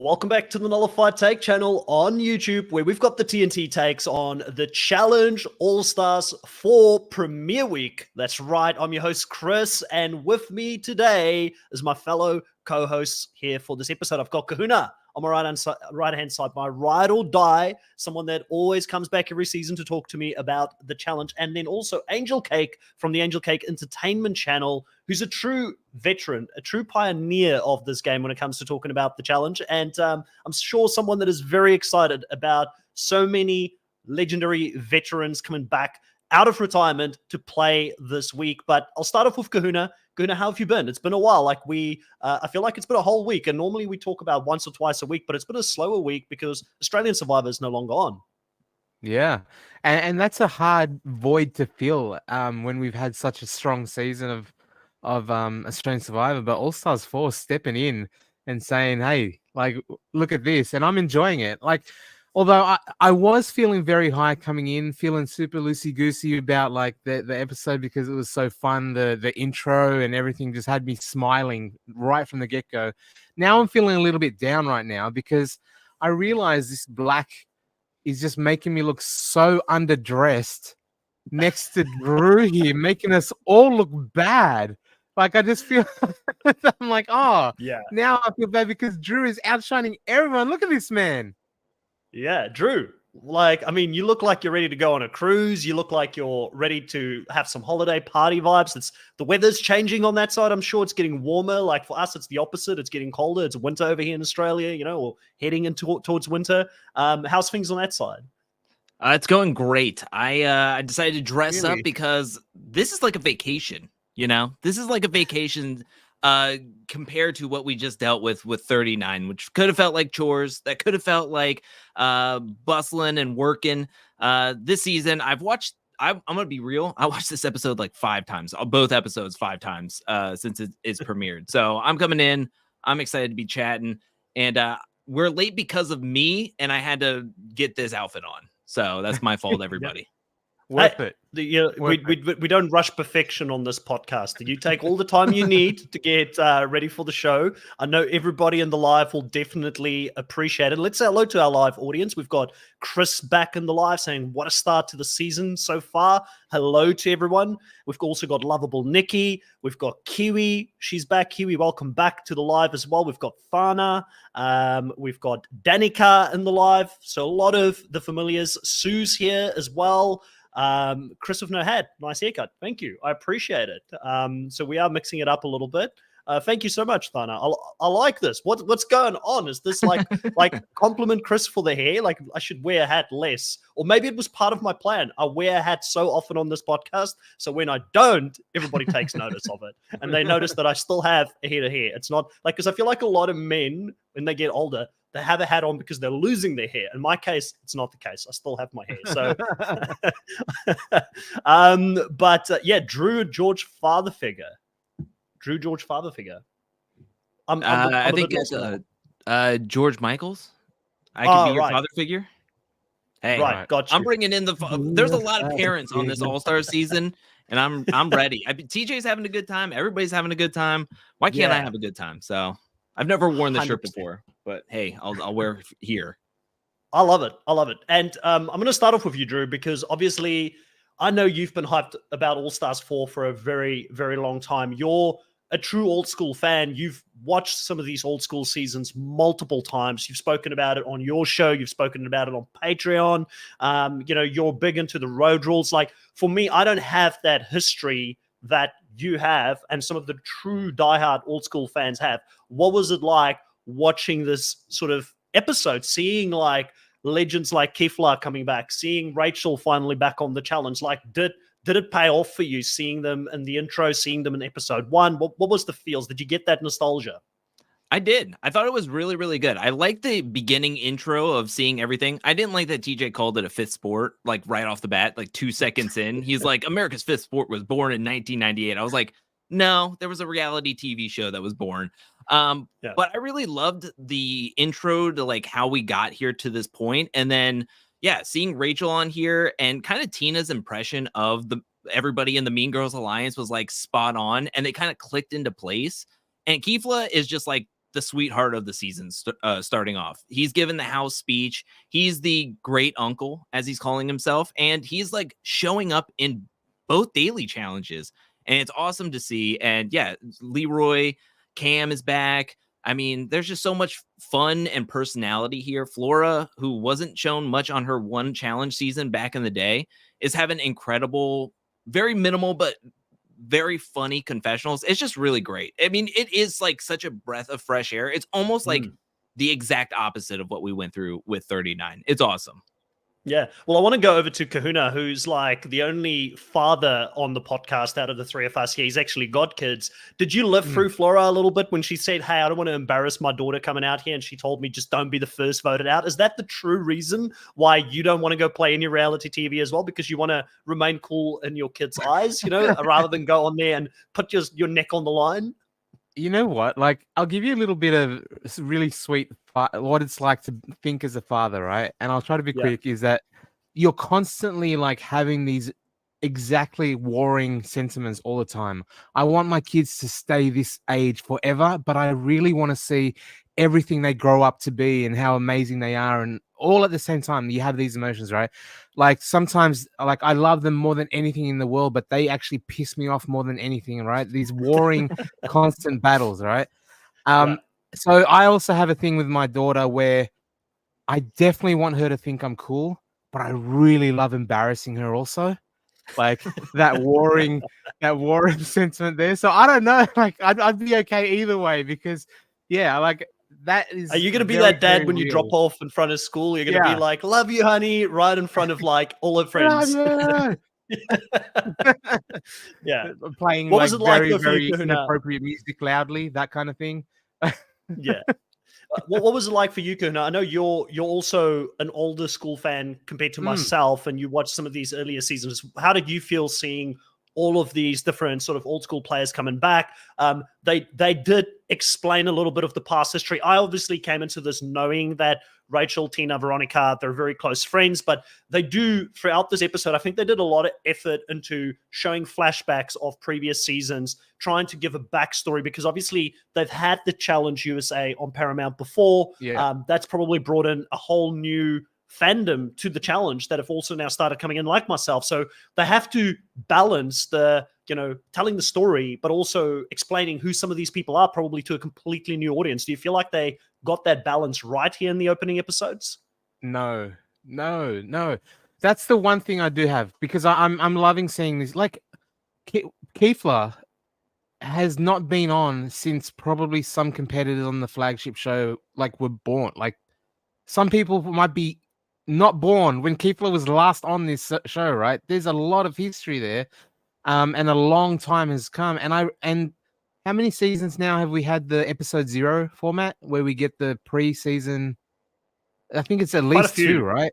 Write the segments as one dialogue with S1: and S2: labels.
S1: Welcome back to the Nullified Take channel on YouTube, where we've got the TNT takes on the Challenge All-Stars 4 Premiere Week. That's right, I'm your host, Chris, and with me today is my fellow co-hosts here for this episode. I've got Kahuna on my right-hand side, my ride or die, someone that always comes back every season to talk to me about the challenge, and then also Angel Cake from the Angel Cake Entertainment channel, who's a true veteran, a true pioneer of this game when it comes to talking about the challenge, and I'm sure someone that is very excited about so many legendary veterans coming back out of retirement to play this week. But I'll start off with Kahuna. Kahuna, how have you been? It's been a while. I feel like it's been a whole week, and normally we talk about once or twice a week, but it's been a slower week because Australian Survivor is no longer on.
S2: Yeah, and that's a hard void to fill when we've had such a strong season of Australian Survivor, but All Stars 4 stepping in and saying, "Hey, like, look at this," and I'm enjoying it. Like, although I was feeling very high coming in, feeling super loosey goosey about like the episode because it was so fun. The intro and everything just had me smiling right from the get go. Now I'm feeling a little bit down right now because I realize this black is just making me look so underdressed next to Drew here, making us all look bad. Like, I just feel I'm like, oh,
S1: Yeah.
S2: now I feel bad because Drew is outshining everyone. Look at this man.
S1: Yeah, Drew. Like, I mean, you look like you're ready to go on a cruise. You look like you're ready to have some holiday party vibes. The weather's changing on that side. I'm sure it's getting warmer. Like for us, it's the opposite. It's getting colder. It's winter over here in Australia, or heading into towards winter. How's things on that side?
S3: It's going great. I decided to dress up
S1: Really?
S3: because this is like a vacation. This is like a vacation compared to what we just dealt with 39, which could have felt like chores. That could have felt like bustling and working. This season, I'm gonna be real. I watched this episode like 5 times, both episodes 5 times since it's premiered. So I'm coming in. I'm excited to be chatting, and we're late because of me, and I had to get this outfit on. So that's my fault, everybody.
S2: Worth it.
S1: We don't rush perfection on this podcast. You take all the time you need to get ready for the show. I know everybody in the live will definitely appreciate it. Let's say hello to our live audience. We've got Chris back in the live saying, what a start to the season so far. Hello to everyone. We've also got lovable Nikki. We've got Kiwi. She's back. Kiwi, welcome back to the live as well. We've got Fana. We've got Danica in the live. So a lot of the familiars. Sue's here as well. Chris with no hat, nice haircut. Thank you. I appreciate it. So we are mixing it up a little bit. Thank you so much, Thana. I like this. What's going on? Is this like compliment Chris for the hair? Like I should wear a hat less, or maybe it was part of my plan. I wear a hat so often on this podcast, so when I don't, everybody takes notice of it, and they notice that I still have a head of hair. It's not like, because I feel like a lot of men when they get older, they have a hat on because they're losing their hair. In my case, it's not the case. I still have my hair. So, yeah, Drew George father figure.
S3: I think it's George Michaels. I could be your father figure. Hey,
S1: right, gotcha.
S3: I'm bringing in there's a lot of parents on this All-Star season, and I'm ready. TJ's having a good time. Everybody's having a good time. Why can't I have a good time? So I've never worn this 100%. Shirt before, but hey, I'll wear it here.
S1: I love it. And I'm going to start off with you, Drew, because obviously I know you've been hyped about All-Stars 4 for a very, very long time. You're a true old school fan. You've watched some of these old school seasons multiple times. You've spoken about it on your show. You've spoken about it on Patreon. You're big into the road rules. Like for me, I don't have that history that you have and some of the true diehard old school fans have. What was it like watching this sort of episode, seeing like legends like Kefla coming back, seeing Rachel finally back on the challenge? Like, did it pay off for you, seeing them in the intro, seeing them in episode 1? What was the feels? Did you get that nostalgia?
S3: I did. I thought it was really, really good. I liked the beginning intro of seeing everything. I didn't like that TJ called it a fifth sport, like right off the bat, like 2 seconds in. He's like, America's fifth sport was born in 1998. I was like, no, there was a reality TV show that was born. But I really loved the intro to like how we got here to this point. And then, yeah, seeing Rachel on here and kind of Tina's impression of everybody in the Mean Girls Alliance was like spot on, and they kind of clicked into place. And Kefla is just like the sweetheart of the season starting off. He's given the house speech. He's the great uncle, as he's calling himself, and he's like showing up in both daily challenges, and it's awesome to see. And yeah, Leroy, Cam is back. I mean, there's just so much fun and personality here. Flora, who wasn't shown much on her one challenge season back in the day, is having incredible, very minimal, but very funny confessionals. It's just really great. I mean, it is like such a breath of fresh air. It's almost like the exact opposite of what we went through with 39. It's awesome.
S1: Yeah. Well, I want to go over to Kahuna, who's like the only father on the podcast out of the three of us here. He's actually got kids. Did you live through Flora a little bit when she said, hey, I don't want to embarrass my daughter coming out here? And she told me, just don't be the first voted out. Is that the true reason why you don't want to go play any reality TV as well? Because you want to remain cool in your kids' eyes, you know, rather than go on there and put your neck on the line?
S2: You know what? Like, I'll give you a little bit of really sweet what it's like to think as a father, right? And I'll try to be quick. Is that you're constantly like having these exactly warring sentiments all the time. I want my kids to stay this age forever, but I really want to see everything they grow up to be and how amazing they are, and all at the same time you have these emotions, right? Like sometimes, like, I love them more than anything in the world, but they actually piss me off more than anything, right? These warring constant battles, right? So I also have a thing with my daughter where I definitely want her to think I'm cool, but I really love embarrassing her also. Like that warring sentiment there. So I don't know. Like I'd be okay either way, because like that is.
S1: Are you going to be that dad when you drop off in front of school? You're going to be like, love you, honey, right in front of like all her friends. Yeah.
S2: Playing
S1: what
S2: like
S1: was it like
S2: very, very
S1: you,
S2: inappropriate music loudly, that kind of thing.
S1: Yeah. What was it like for you, Kahuna? I know you're also an older school fan compared to myself, and you watched some of these earlier seasons. How did you feel seeing all of these different sort of old school players coming back? They did explain a little bit of the past history. I obviously came into this knowing that Rachel, Tina, Veronica, they're very close friends, but they do, throughout this episode, I think they did a lot of effort into showing flashbacks of previous seasons, trying to give a backstory, because obviously they've had the Challenge USA on Paramount before. That's probably brought in a whole new fandom to the challenge that have also now started coming in, like myself. So they have to balance the, telling the story, but also explaining who some of these people are, probably to a completely new audience. Do you feel like they got that balance right here in the opening episodes?
S2: No. That's the one thing I do have, because I'm loving seeing this. Like Keefler has not been on since probably some competitors on the flagship show like were born. Like some people might be not born when Keefler was last on this show, right? There's a lot of history there, and a long time has come. And how many seasons now have we had the episode 0 format where we get the pre-season? I think it's at least 2, right?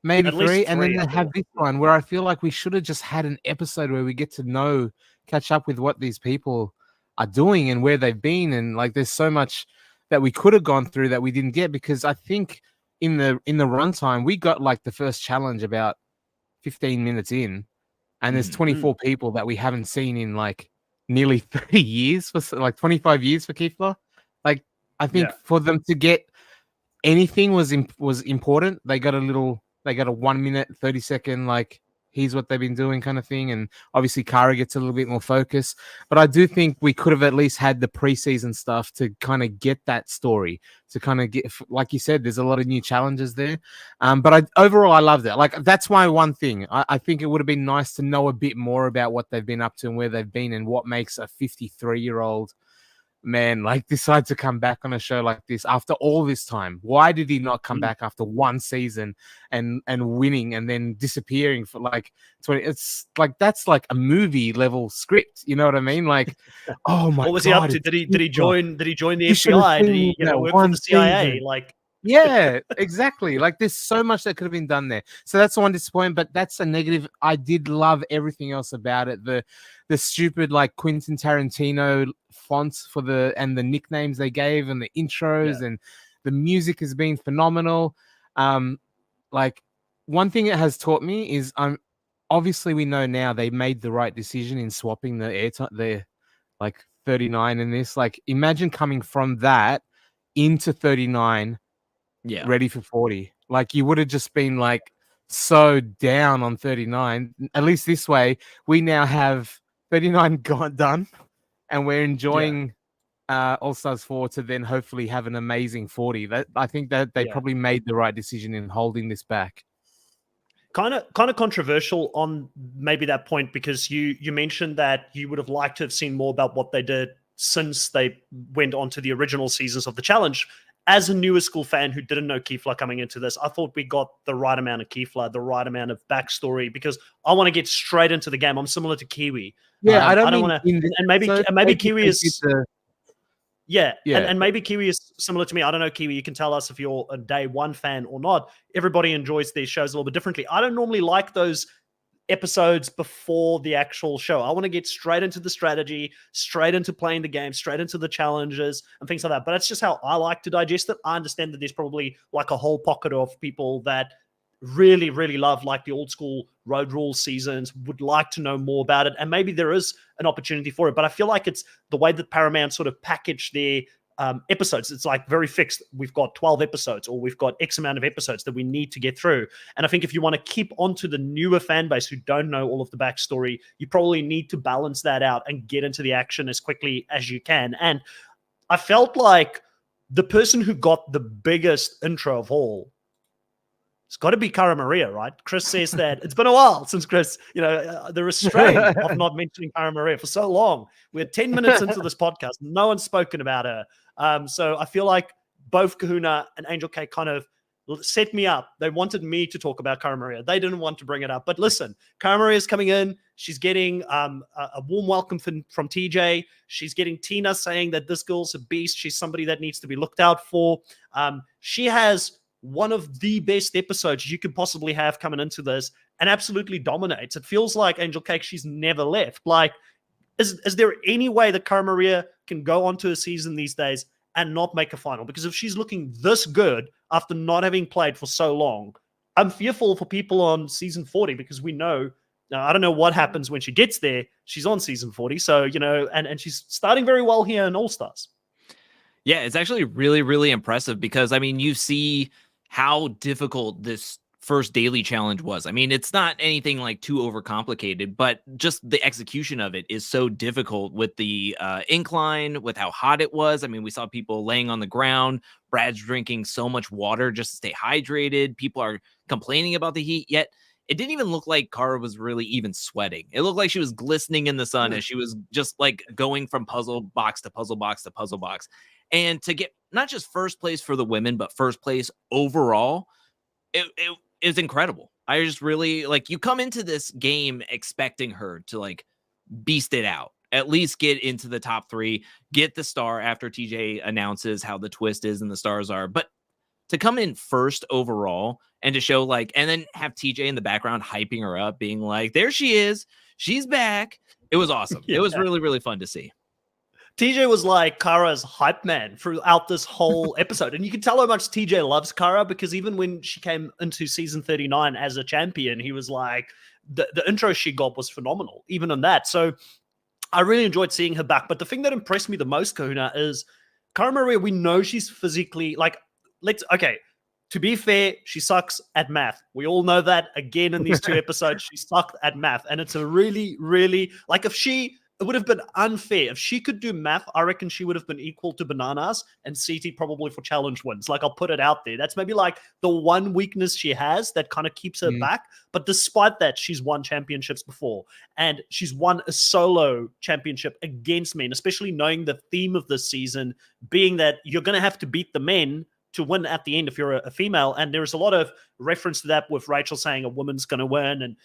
S2: Maybe 3, and then they have this one where I feel like we should have just had an episode where we get to catch up with what these people are doing and where they've been, and like there's so much that we could have gone through that we didn't get, because I think in the runtime we got like the first challenge about 15 minutes in, and there's 24 people that we haven't seen in like nearly 30 years, for like 25 years for Keefler. Like I think for them to get anything was important. They got a 1 minute 30-second like here's what they've been doing kind of thing, and obviously Cara gets a little bit more focus. But I do think we could have at least had the preseason stuff to kind of get that story, to kind of get, like you said, there's a lot of new challenges there. But overall I loved it. Like that's my one thing. I think it would have been nice to know a bit more about what they've been up to and where they've been, and what makes a 53-year-old man like decide to come back on a show like this after all this time. Why did he not come back after one season and winning and then disappearing for like 20? It's like that's like a movie level script, you know what I mean? Like, oh my god,
S1: what was he up to? Did he join the FBI? Did he work for the CIA?
S2: Season. Like yeah, exactly. Like there's so much that could have been done there. So that's one disappointment, but that's a negative. I did love everything else about it. The stupid like Quentin Tarantino fonts for the nicknames they gave and the intros, and the music has been phenomenal. Like one thing it has taught me is obviously we know now they made the right decision in swapping the airtime, the like 39 in this. Like imagine coming from that into 39
S3: Yeah.
S2: ready for 40. Like, you would have just been like so down on 39. At least this way, we now have 39 done, and we're enjoying All Stars 4 to then hopefully have an amazing 40. That I think that they probably made the right decision in holding this back.
S1: Kind of controversial on maybe that point, because you mentioned that you would have liked to have seen more about what they did since they went on to the original seasons of the challenge. As a newer school fan who didn't know Kefla coming into this, I thought we got the right amount of Kefla, the right amount of backstory, because I want to get straight into the game. I'm similar to Kiwi.
S2: Yeah, I
S1: don't
S2: don't
S1: want
S2: mean
S1: to, and maybe Kiwi is.
S2: Yeah.
S1: And maybe Kiwi is similar to me. I don't know, Kiwi. You can tell us if you're a day one fan or not. Everybody enjoys their shows a little bit differently. I don't normally like those episodes before the actual show. I want to get straight into the strategy, straight into playing the game, straight into the challenges and things like that. But that's just how I like to digest it. I understand that there's probably like a whole pocket of people that really, really love like the old school road rules seasons, would like to know more about it. And maybe there is an opportunity for it. But I feel like it's the way that Paramount sort of package their episodes. It's like very fixed. We've got 12 episodes, or we've got X amount of episodes that we need to get through. And I think if you want to keep onto the newer fan base who don't know all of the backstory, you probably need to balance that out and get into the action as quickly as you can. And I felt like the person who got the biggest intro of all, it's got to be Cara Maria, right? Chris says that it's been a while since Chris, the restraint of not mentioning Cara Maria for so long. We're 10 minutes into this podcast. No one's spoken about her. So I feel like both Kahuna and Angel K kind of set me up. They wanted me to talk about Cara Maria. They didn't want to bring it up. But listen, Cara Maria is coming in. She's getting a warm welcome from TJ. She's getting Tina saying that this girl's a beast. She's somebody that needs to be looked out for. She has one of the best episodes you could possibly have coming into this, and absolutely dominates. It feels like Angel Cake, she's never left. Like, is there any way that Cara Maria can go onto a season these days and not make a final? Because if she's looking this good after not having played for so long, I'm fearful for people on season 40, because we know, I don't know what happens when she gets there. She's on season 40. So, and she's starting very well here in All Stars.
S3: Yeah, it's actually really, really impressive, because, I mean, you see how difficult this first daily challenge was. I mean, it's not anything like too overcomplicated, but just the execution of it is so difficult with the incline, with how hot it was. I mean, we saw people laying on the ground. Brad's drinking so much water just to stay hydrated. People are complaining about the heat, yet it didn't even look like Cara was really even sweating. It looked like she was glistening in the sun as she was just like going from puzzle box to puzzle box to puzzle box. And to get not just first place for the women, but first place overall, it is incredible. I just really, like, you come into this game expecting her to like beast it out, at least get into the top 3, get the star after TJ announces how the twist is and the stars are. But to come in first overall and to show like, and then have TJ in the background hyping her up, being like, there she is, she's back. It was awesome. It was really, really fun to see.
S1: TJ was like Cara's hype man throughout this whole episode. And you can tell how much TJ loves Cara, because even when she came into season 39 as a champion, he was like, the intro she got was phenomenal, even on that. So I really enjoyed seeing her back. But the thing that impressed me the most, Kahuna, is Cara Maria, we know she's physically, like, to be fair, she sucks at math. We all know that. Again, in these 2 episodes, she sucked at math. And it's a really, really, like, it would have been unfair. If she could do math, I reckon she would have been equal to Bananas and CT probably for challenge wins. Like, I'll put it out there. That's maybe like the one weakness she has that kind of keeps her back. But despite that, she's won championships before. And she's won a solo championship against men, especially knowing the theme of this season being that you're going to have to beat the men to win at the end if you're a female. And there's a lot of reference to that with Rachel saying a woman's going to win, and,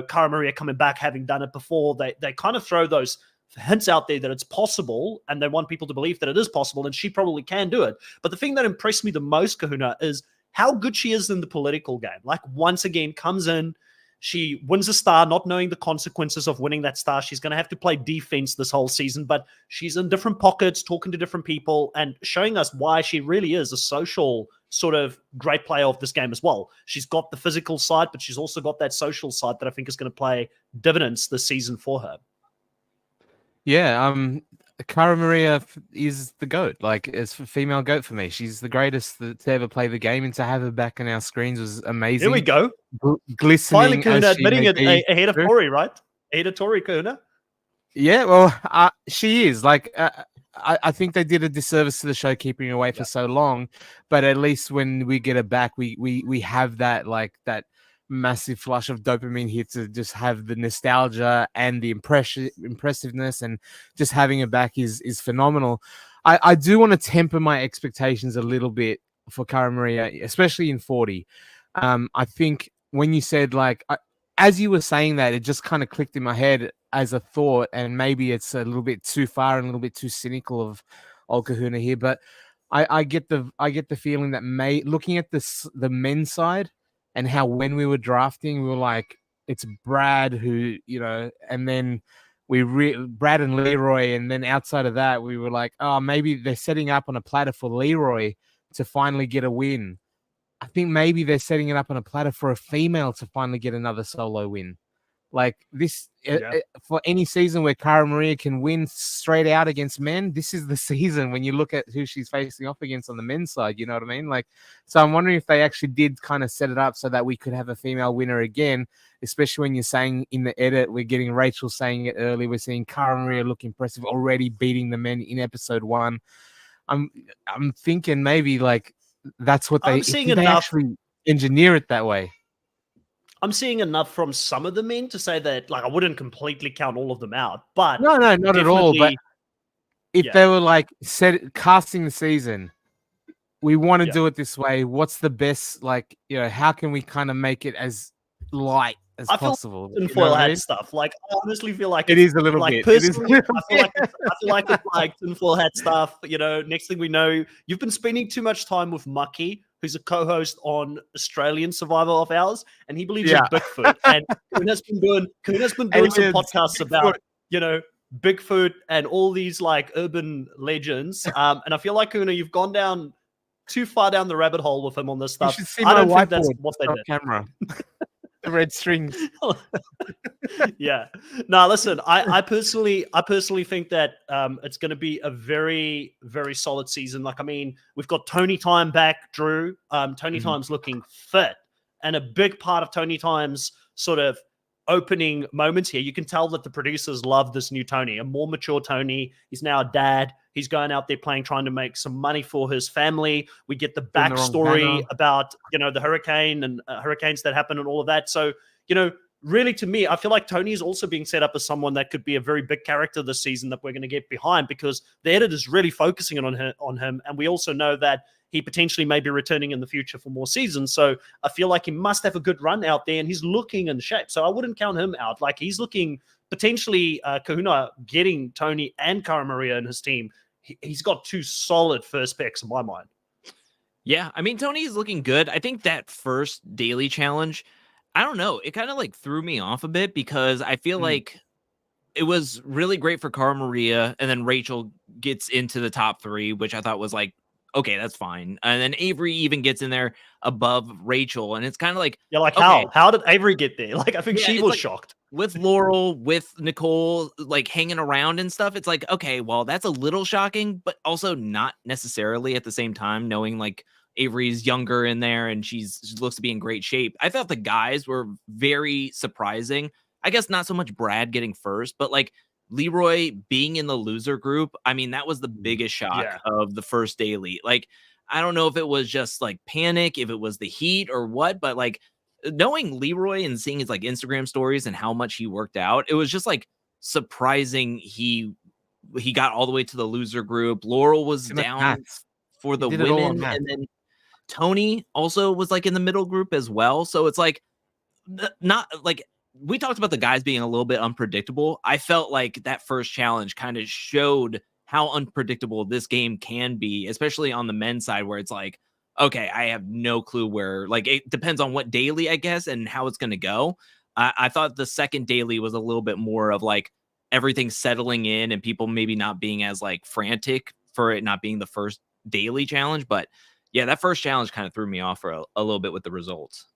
S1: Cara Maria coming back having done it before. They kind of throw those hints out there that it's possible, and they want people to believe that it is possible, and she probably can do it. But the thing that impressed me the most, Kahuna, is how good she is in the political game. Like, once again, comes in, she wins a star, not knowing the consequences of winning that star. She's going to have to play defense this whole season, but she's in different pockets, talking to different people, and showing us why she really is a social sort of great player of this game as well. She's got the physical side, but she's also got that social side that I think is going to play dividends this season for her.
S2: Yeah, Cara Maria is the GOAT. Like, it's a female GOAT for me. She's the greatest to ever play the game, and to have her back on our screens was amazing.
S1: Here we go. Finally,
S2: Glistening
S1: Kahuna
S2: as she
S1: admitting
S2: may
S1: it
S2: be.
S1: ahead of Tori, right? Ahead of Tori, Kahuna.
S2: Yeah, well, she is. Like, I think they did a disservice to the show keeping her away for so long, but at least when we get her back, we have that, like, that massive flush of dopamine here to just have the nostalgia and the impressiveness, and just having her back is phenomenal. I do want to temper my expectations a little bit for Cara Maria, especially in 40. I think when you said, like, as you were saying that, it just kind of clicked in my head as a thought, and maybe it's a little bit too far and a little bit too cynical of old Kahuna here, but I get the feeling that looking at the men's side, and how when we were drafting, we were like, it's Brad who, and then Brad and Leroy, and then outside of that, we were like, oh, maybe they're setting up on a platter for Leroy to finally get a win. I think maybe they're setting it up on a platter for a female to finally get another solo win. Like this, for any season where Cara Maria can win straight out against men, this is the season when you look at who she's facing off against on the men's side. You know what I mean? Like, so I'm wondering if they actually did kind of set it up so that we could have a female winner again, especially when you're saying in the edit, we're getting Rachel saying it early. We're seeing Cara Maria look impressive, already beating the men in episode 1. I'm thinking maybe like that's what they actually engineer it that way.
S1: I'm seeing enough from some of the men to say that, like, I wouldn't completely count all of them out, but
S2: no, not at all. But if they were like casting the season, we want to do it this way. What's the best? Like, how can we kind of make it as light as possible?
S1: Tinfoil hat stuff. Like, I honestly feel like
S2: it is a little bit.
S1: Personally, I feel like it's like tinfoil hat stuff. Next thing we know, you've been spending too much time with Mucky, who's a co-host on Australian Survival of Ours, and he believes in Bigfoot. And Kuna's been doing some podcasts about, Bigfoot and all these like urban legends. And I feel like, Kuna, you've gone down too far down the rabbit hole with him on this stuff.
S2: I don't think that's what they did. Camera. The red strings.
S1: Yeah. No, listen, I personally think that it's going to be a very, very solid season. Like, I mean, we've got Tony Time back, Drew. Tony Time's looking fit. And a big part of Tony Time's sort of opening moments here, you can tell that the producers love this new Tony, a more mature Tony. He's now a dad. He's going out there trying to make some money for his family. We get the backstory about, the hurricane and hurricanes that happen and all of that. So, really, to me, I feel like Tony is also being set up as someone that could be a very big character this season that we're going to get behind, because the editor's really focusing on him. And we also know that he potentially may be returning in the future for more seasons. So I feel like he must have a good run out there, and he's looking in shape. So I wouldn't count him out. Like, he's looking potentially, Kahuna getting Tony and Cara Maria in his team. He's got 2 solid first picks in my mind.
S3: Yeah, I mean, Tony is looking good. I think that first daily challenge, I don't know, it kind of like threw me off a bit, because I feel like it was really great for Cara Maria, and then Rachel gets into the top 3, which I thought was like, okay, that's fine. And then Avery even gets in there above Rachel, and it's kind of like,
S1: okay, how did Avery get there? Like, I think she was shocked.
S3: With Laurel, with Nicole, like hanging around and stuff, it's like, okay, well, that's a little shocking, but also not necessarily at the same time, knowing like Avery's younger in there and she looks to be in great shape. I thought the guys were very surprising. I guess not so much Brad getting first, but like Leroy being in the loser group. I mean, that was the biggest shock of the first daily. Like, I don't know if it was just like panic, if it was the heat or what, but like knowing Leroy and seeing his like Instagram stories and how much he worked out, it was just like surprising. He got all the way to the loser group. Laurel was down for the women, and then Tony also was like in the middle group as well. So it's like, not like, we talked about the guys being a little bit unpredictable. I felt like that first challenge kind of showed how unpredictable this game can be, especially on the men's side, where it's like, okay, I have no clue where, like, it depends on what daily, I guess, and how it's going to go. I thought the second daily was a little bit more of like everything settling in and people maybe not being as like frantic for it not being the first daily challenge. But yeah, that first challenge kind of threw me off for a little bit with the results.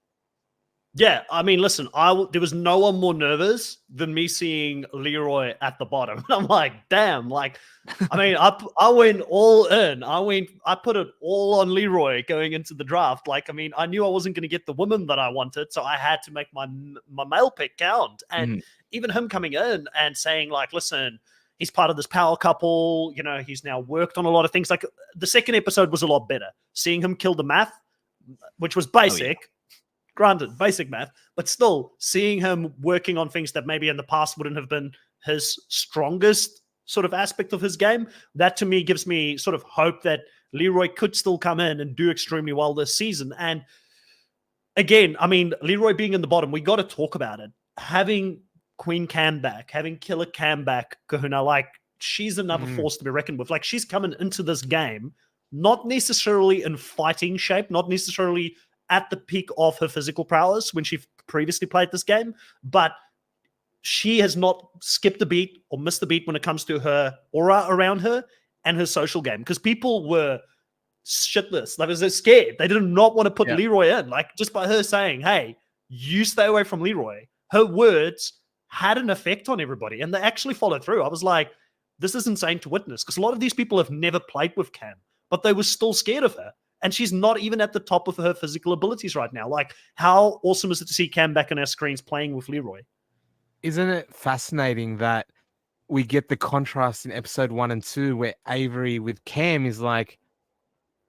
S1: Yeah, I mean, listen, there was no one more nervous than me seeing Leroy at the bottom. I'm like, damn, like, I mean, I went all in. I put it all on Leroy going into the draft. Like, I mean, I knew I wasn't going to get the woman that I wanted, so I had to make my male pick count. And even him coming in and saying, like, listen, he's part of this power couple. You know, he's now worked on a lot of things. Like, the second episode was a lot better. Seeing him kill the math, which was basic.
S3: Oh, yeah.
S1: Granted, basic math, but still seeing him working on things that maybe in the past wouldn't have been his strongest sort of aspect of his game, that to me gives me sort of hope that Leroy could still come in and do extremely well this season. And again, I mean, Leroy being in the bottom, we got to talk about it. Having Queen Cam back, having Killer Cam back, Kahuna, like, she's another force to be reckoned with. Like, she's coming into this game not necessarily in fighting shape, not necessarily at the peak of her physical prowess when she previously played this game, but she has not skipped a beat or missed a beat when it comes to her aura around her and her social game, because people were shitless. Like, they're scared. They did not want to put Leroy in. Like, just by her saying, hey, you stay away from Leroy, her words had an effect on everybody, and they actually followed through. I was like, this is insane to witness, because a lot of these people have never played with Cam, but they were still scared of her. And she's not even at the top of her physical abilities right now. Like, how awesome is it to see Cam back on our screens playing with Leroy?
S2: Isn't it fascinating that we get the contrast in episode 1 and 2 where Avery with Cam is like,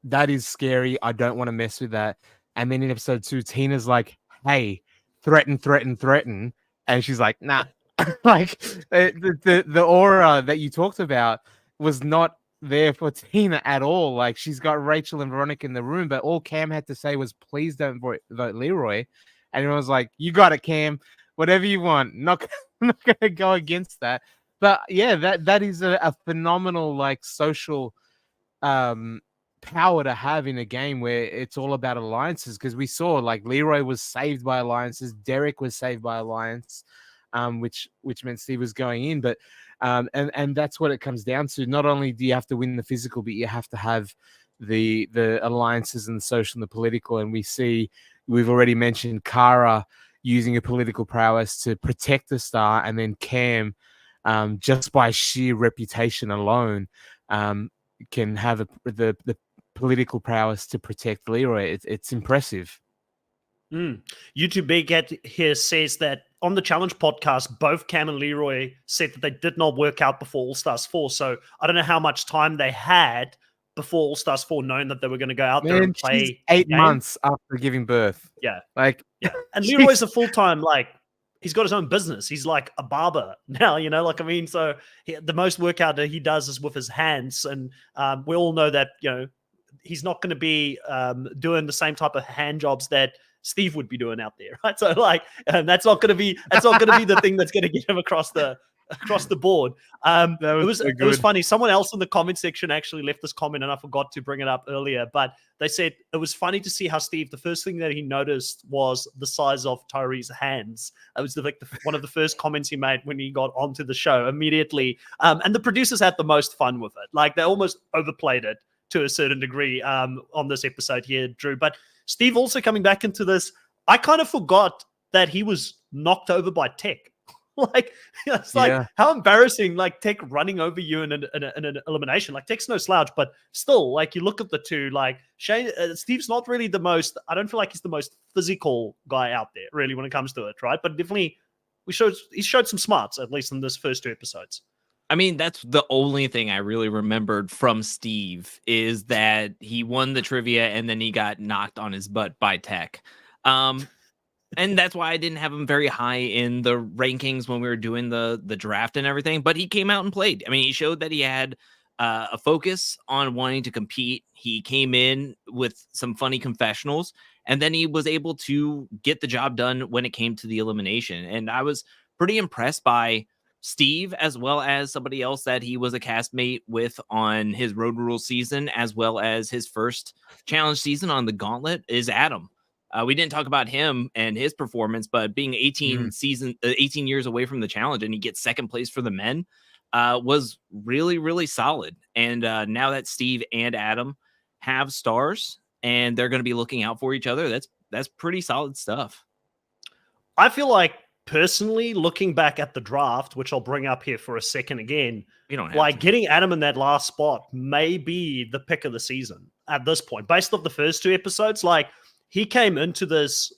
S2: that is scary. I don't want to mess with that. And then in episode 2, Tina's like, hey, threaten. And she's like, nah. Like, the aura that you talked about was not there for Tina at all. Like, she's got Rachel and Veronica in the room, but all Cam had to say was, please don't vote Leroy. And everyone was like, you got it, Cam. Whatever you want. Not gonna go against that. But yeah, that is a phenomenal, like, social power to have in a game where it's all about alliances, because we saw, like, Leroy was saved by alliances, Derek was saved by alliance, which meant Steve was going in. But and that's what it comes down to. Not only do you have to win the physical, but you have to have the alliances and the social and the political. And we've already mentioned Cara using a political prowess to protect the star, and then Cam, just by sheer reputation alone, can have the political prowess to protect Leroy. It's impressive.
S1: YouTube Big Cat here says that on the Challenge podcast, both Cam and Leroy said that they did not work out before All Stars 4. So I don't know how much time they had before All Stars 4, knowing that they were going to go out there and play.
S2: She's 8 months after giving birth.
S1: Yeah.
S2: Like,
S1: yeah. And Leroy's a full-time, like, he's got his own business. He's like a barber now, you know, like, I mean, so the most workout that he does is with his hands. And we all know that, you know, he's not going to be doing the same type of hand jobs that Steve would be doing out there, right? So, like, that's not going to be the thing that's going to get him across the board. It was funny. Someone else in the comment section actually left this comment, and I forgot to bring it up earlier, but they said it was funny to see how Steve, the first thing that he noticed was the size of Tyree's hands. It was one of the first comments he made when he got onto the show immediately. And the producers had the most fun with it. Like, they almost overplayed it to a certain degree on this episode here, Drew. But Steve also coming back into this, I kind of forgot that he was knocked over by Tech. Like, it's like, how embarrassing, like, Tech running over you in an elimination. Like, Tech's no slouch, but still, like, you look at the two, like, Steve's not really I don't feel like he's the most physical guy out there, really, when it comes to it, right? But definitely, he showed some smarts, at least in this first 2 episodes.
S3: I mean, that's the only thing I really remembered from Steve, is that he won the trivia and then he got knocked on his butt by Tech. And that's why I didn't have him very high in the rankings when we were doing the draft and everything. But he came out and played. I mean, he showed that he had a focus on wanting to compete. He came in with some funny confessionals, and then he was able to get the job done when it came to the elimination. And I was pretty impressed by Steve, as well as somebody else that he was a castmate with on his Road Rules season, as well as his first challenge season on the Gauntlet, is Adam. We didn't talk about him and his performance, but being 18 years away from the challenge, and he gets second place for the men, was really, really solid. And now that Steve and Adam have stars and they're going to be looking out for each other, that's pretty solid stuff.
S1: I feel like personally, looking back at the draft, which I'll bring up here for a second again,
S3: You don't have
S1: like
S3: to.
S1: getting Adam in that last spot may be the pick of the season at this point, based off the first 2 episodes. Like he came into this,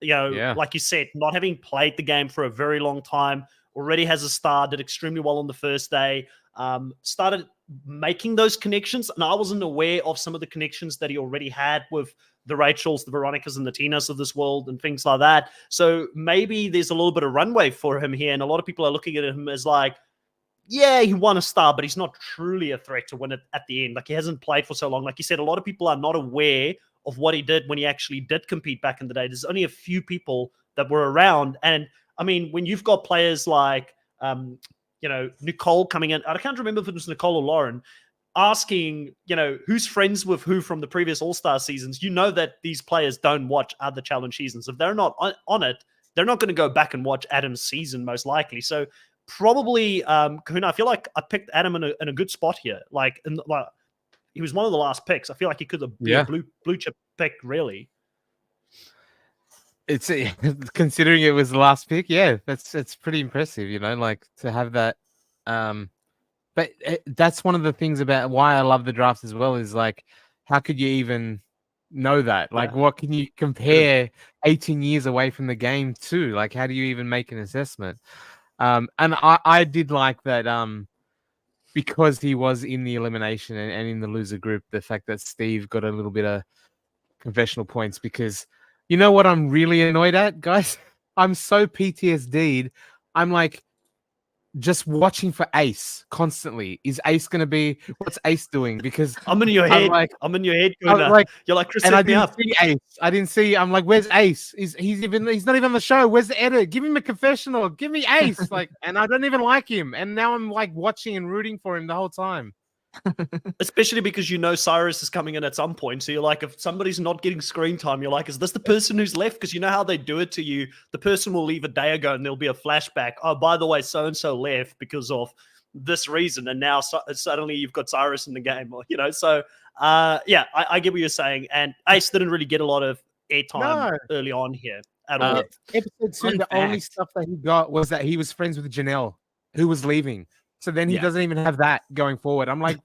S2: Yeah.
S1: like you said, not having played the game for a very long time, already has a star, did extremely well on the first day, started making those connections. And I wasn't aware of some of the connections that he already had with the Rachels, the Veronicas, and the Tinas of this world and things like that. So maybe there's a little bit of runway for him here. And a lot of people are looking at him as like, yeah, he won a star, but he's not truly a threat to win it at the end. Like he hasn't played for so long. Like you said, a lot of people are not aware of what he did when he actually did compete back in the day. There's only a few people that were around. And I mean, when you've got players like, Nicole coming in, I can't remember if it was Nicole or Lauren, asking, who's friends with who from the previous All-Star seasons, you know that these players don't watch other challenge seasons. If they're not on it, they're not going to go back and watch Adam's season, most likely. So probably, Kahuna, I feel like I picked Adam in a good spot here. He was one of the last picks. I feel like he could have been a blue chip pick, really.
S2: It's considering it was the last pick. Yeah, it's pretty impressive, like to have that. But that's one of the things about why I love the draft as well is like, how could you even know that? Like, what can you compare 18 years away from the game to? Like, how do you even make an assessment? And I did like that because he was in the elimination and in the loser group, the fact that Steve got a little bit of confessional points, because you know what I'm really annoyed at, guys? I'm so PTSD'd. I'm like, just watching for Ace constantly. Is Ace going to be? What's Ace doing? Because
S1: I'm in your head. I'm in your head. You're like, Chris,
S2: and I
S1: me
S2: didn't
S1: up.
S2: see Ace. I didn't see. I'm like, where's Ace? He's not even on the show. Where's the edit? Give him a confessional. Give me Ace. And I don't even like him. And now I'm like watching and rooting for him the whole time.
S1: Especially because Cyrus is coming in at some point. So you're like, if somebody's not getting screen time, you're like, is this the person who's left? Because you know how they do it to you. The person will leave a day ago and there'll be a flashback. Oh, by the way, so-and-so left because of this reason. And now suddenly you've got Cyrus in the game. So I get what you're saying. And Ace didn't really get a lot of airtime early on here at all.
S2: Episode 2, the only stuff that he got was that he was friends with Janelle, who was leaving. So then he doesn't even have that going forward. I'm like,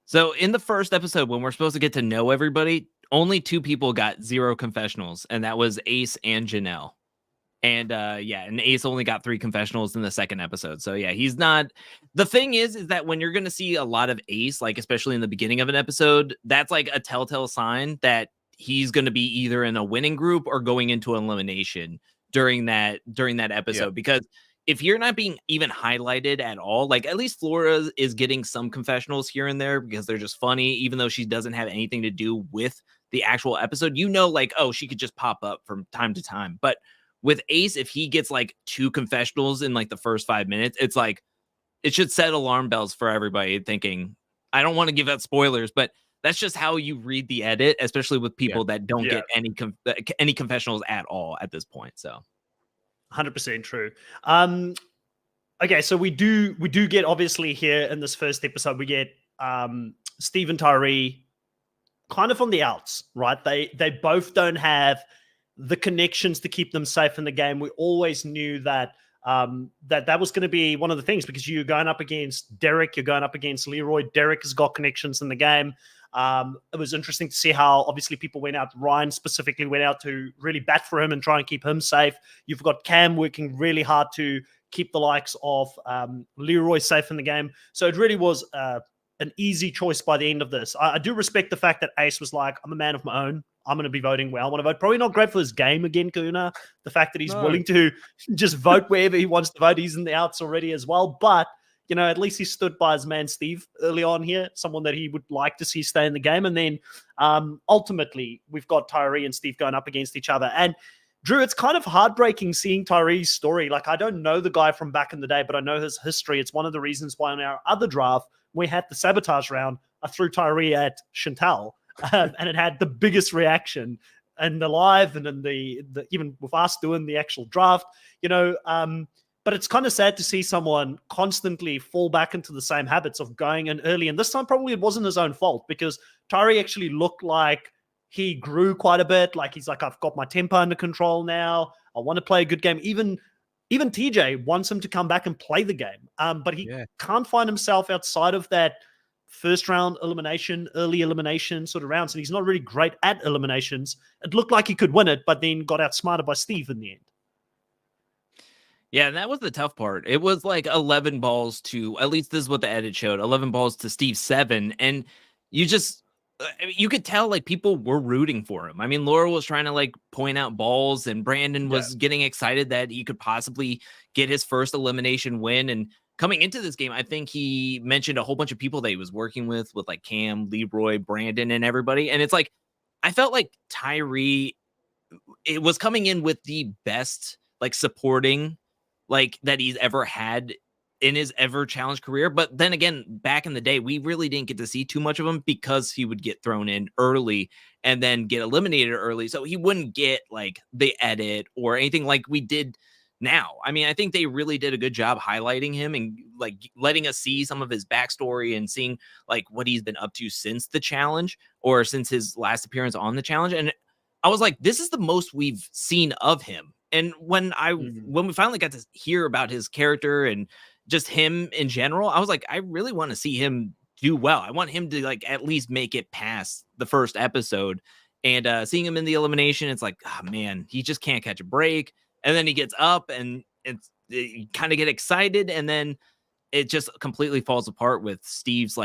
S3: So in the first episode, when we're supposed to get to know everybody, only 2 people got 0 confessionals, and that was Ace and Janelle. And and Ace only got 3 confessionals in the second episode. So yeah, he's not. The thing is that when you're going to see a lot of Ace, like especially in the beginning of an episode, that's like a telltale sign that he's going to be either in a winning group or going into elimination during that episode. Because if you're not being even highlighted at all, like at least Flora is getting some confessionals here and there because they're just funny, even though she doesn't have anything to do with the actual episode, like, oh, she could just pop up from time to time. But with Ace, if he gets like 2 confessionals in like the first 5 minutes, it's like, it should set alarm bells for everybody thinking, I don't want to give out spoilers, but that's just how you read the edit, especially with people that don't get any confessionals at all at this point. So
S1: 100% true. Okay, so we do get, obviously, here in this first episode, we get Steve and Tyree kind of on the outs, right? They both don't have the connections to keep them safe in the game. We always knew that that was going to be one of the things, because you're going up against Derek, you're going up against Leroy. Derek has got connections in the game. It was interesting to see how obviously people went out. Ryan specifically went out to really bat for him and try and keep him safe. You've got Cam working really hard to keep the likes of Leroy safe in the game. So it really was an easy choice by the end of this. I do respect the fact that Ace was like, I'm a man of my own. I'm going to be voting where I want to vote. Probably not great for his game again, Kuna. The fact that he's willing to just vote wherever he wants to vote. He's in the outs already as well. But, at least he stood by his man Steve early on here, someone that he would like to see stay in the game. And then ultimately, we've got Tyree and Steve going up against each other. And Drew, it's kind of heartbreaking seeing Tyree's story. Like, I don't know the guy from back in the day, but I know his history. It's one of the reasons why in our other draft, we had the sabotage round, I threw Tyree at Chantal. And it had the biggest reaction in the live and in the even with us doing the actual draft, but it's kind of sad to see someone constantly fall back into the same habits of going in early. And this time, probably it wasn't his own fault, because Tyree actually looked like he grew quite a bit. Like he's like, I've got my temper under control now. I want to play a good game. Even TJ wants him to come back and play the game. But he can't find himself outside of that first round elimination, early elimination sort of rounds. And he's not really great at eliminations. It looked like he could win it, but then got outsmarted by Steve in the end.
S3: Yeah, and that was the tough part. It was like 11 balls to, at least this is what the edit showed, 11 balls to Steve 7. And you just, I mean, you could tell like people were rooting for him. I mean, Laura was trying to like point out balls, and Brandon was getting excited that he could possibly get his first elimination win. And coming into this game, I think he mentioned a whole bunch of people that he was working with like Cam, Leroy, Brandon, and everybody. And it's like, I felt like Tyree, it was coming in with the best like supporting like that he's ever had in his ever challenge career. But then again, back in the day, we really didn't get to see too much of him because he would get thrown in early and then get eliminated early. So he wouldn't get like the edit or anything like we did now. I mean, I think they really did a good job highlighting him and like letting us see some of his backstory and seeing like what he's been up to since the challenge or since his last appearance on the challenge. And I was like, this is the most we've seen of him. And when we finally got to hear about his character and just him in general, I was like, I really want to see him do well. I want him to like at least make it past the first episode. And seeing him in the elimination, it's like, oh man, he just can't catch a break. And then he gets up and you kind of get excited, and then it just completely falls apart with Steve's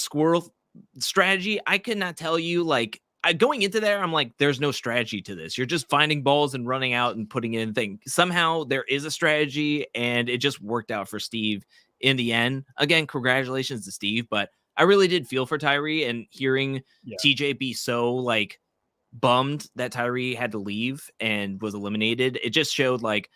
S3: squirrel strategy. I could not tell you like. Going into there, I'm like, there's no strategy to this. You're just finding balls and running out and putting in thing. Somehow there is a strategy, and it just worked out for Steve in the end. Again, congratulations to Steve, but I really did feel for Tyree, and hearing TJ be so like bummed that Tyree had to leave and was eliminated. It just showed like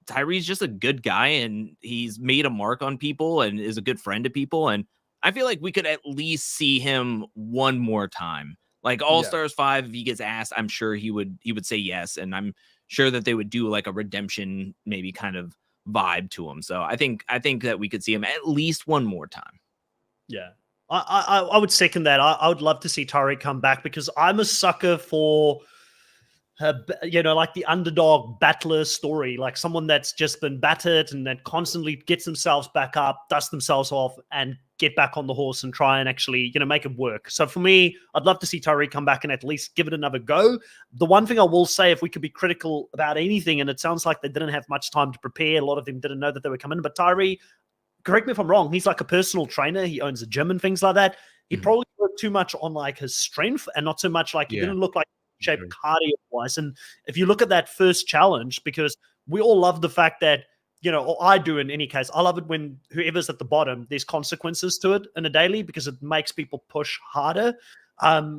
S3: Tyree's just a good guy, and he's made a mark on people and is a good friend to people. And I feel like we could at least see him one more time. Like All-Stars 5, if he gets asked, I'm sure he would say yes. And I'm sure that they would do like a redemption, maybe kind of vibe to him. So I think that we could see him at least one more time.
S1: Yeah. I would second that. I would love to see Tyree come back, because I'm a sucker for, like the underdog battler story, like someone that's just been battered and that constantly gets themselves back up, dust themselves off, and get back on the horse and try and actually, make it work. So for me, I'd love to see Tyree come back and at least give it another go. The one thing I will say, if we could be critical about anything, and it sounds like they didn't have much time to prepare, a lot of them didn't know that they were coming, but Tyree, correct me if I'm wrong, he's like a personal trainer. He owns a gym and things like that. He probably worked too much on like his strength and not so much like he didn't look like shape cardio-wise. And if you look at that first challenge, because we all love the fact that, or I do in any case, I love it when whoever's at the bottom, there's consequences to it in a daily, because it makes people push harder.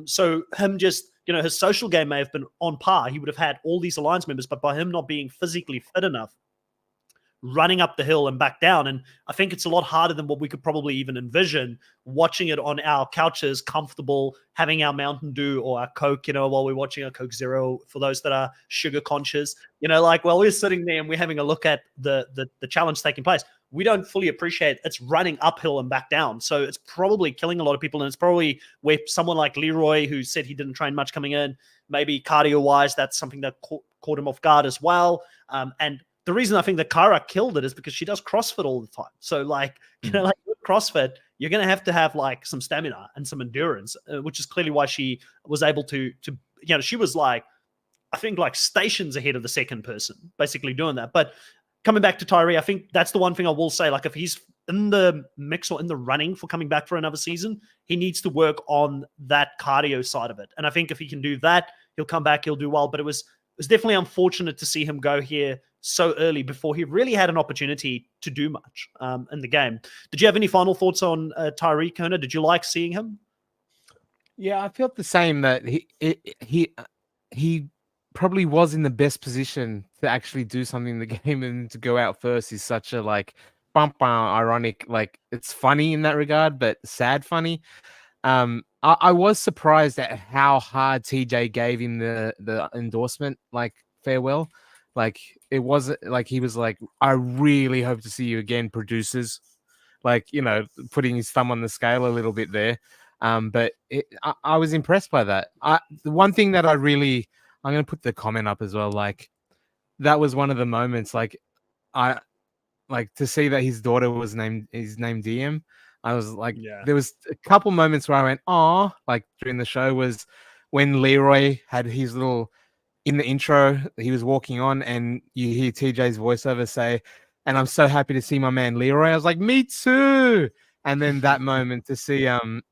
S1: So him just, his social game may have been on par. He would have had all these alliance members, but by him not being physically fit enough, running up the hill and back down. And I think it's a lot harder than what we could probably even envision, watching it on our couches, comfortable, having our Mountain Dew or our Coke, while we're watching our Coke Zero, for those that are sugar conscious, while we're sitting there and we're having a look at the challenge taking place, we don't fully appreciate it's running uphill and back down. So it's probably killing a lot of people. And it's probably where someone like Leroy, who said he didn't train much coming in, maybe cardio wise, that's something that caught him off guard as well. And the reason I think that Cara killed it is because she does CrossFit all the time. So like, like with CrossFit, you're going to have like some stamina and some endurance, which is clearly why she was able to, she was like, I think like stations ahead of the second person, basically doing that. But coming back to Tyree, I think that's the one thing I will say. Like if he's in the mix or in the running for coming back for another season, he needs to work on that cardio side of it. And I think if he can do that, he'll come back, he'll do well. But it was definitely unfortunate to see him go here so early before he really had an opportunity to do much in the game. Did you have any final thoughts on Tyree, Kona? Did you like seeing him?
S2: Yeah, I felt the same, that he probably was in the best position to actually do something in the game, and to go out first is such a like ironic, like it's funny in that regard, but sad funny. I was surprised at how hard TJ gave him the endorsement, like farewell. Like it wasn't like he was like, I really hope to see you again, producers. Like, putting his thumb on the scale a little bit there. But I was impressed by that. The one thing that I'm going to put the comment up as well. Like that was one of the moments. Like I like to see that his daughter was named DM. I was like, there was a couple moments where I went, "Oh!" Like during the show was when Leroy had his little in the intro. He was walking on, and you hear TJ's voiceover say, "And I'm so happy to see my man Leroy." I was like, "Me too!" And then that moment to see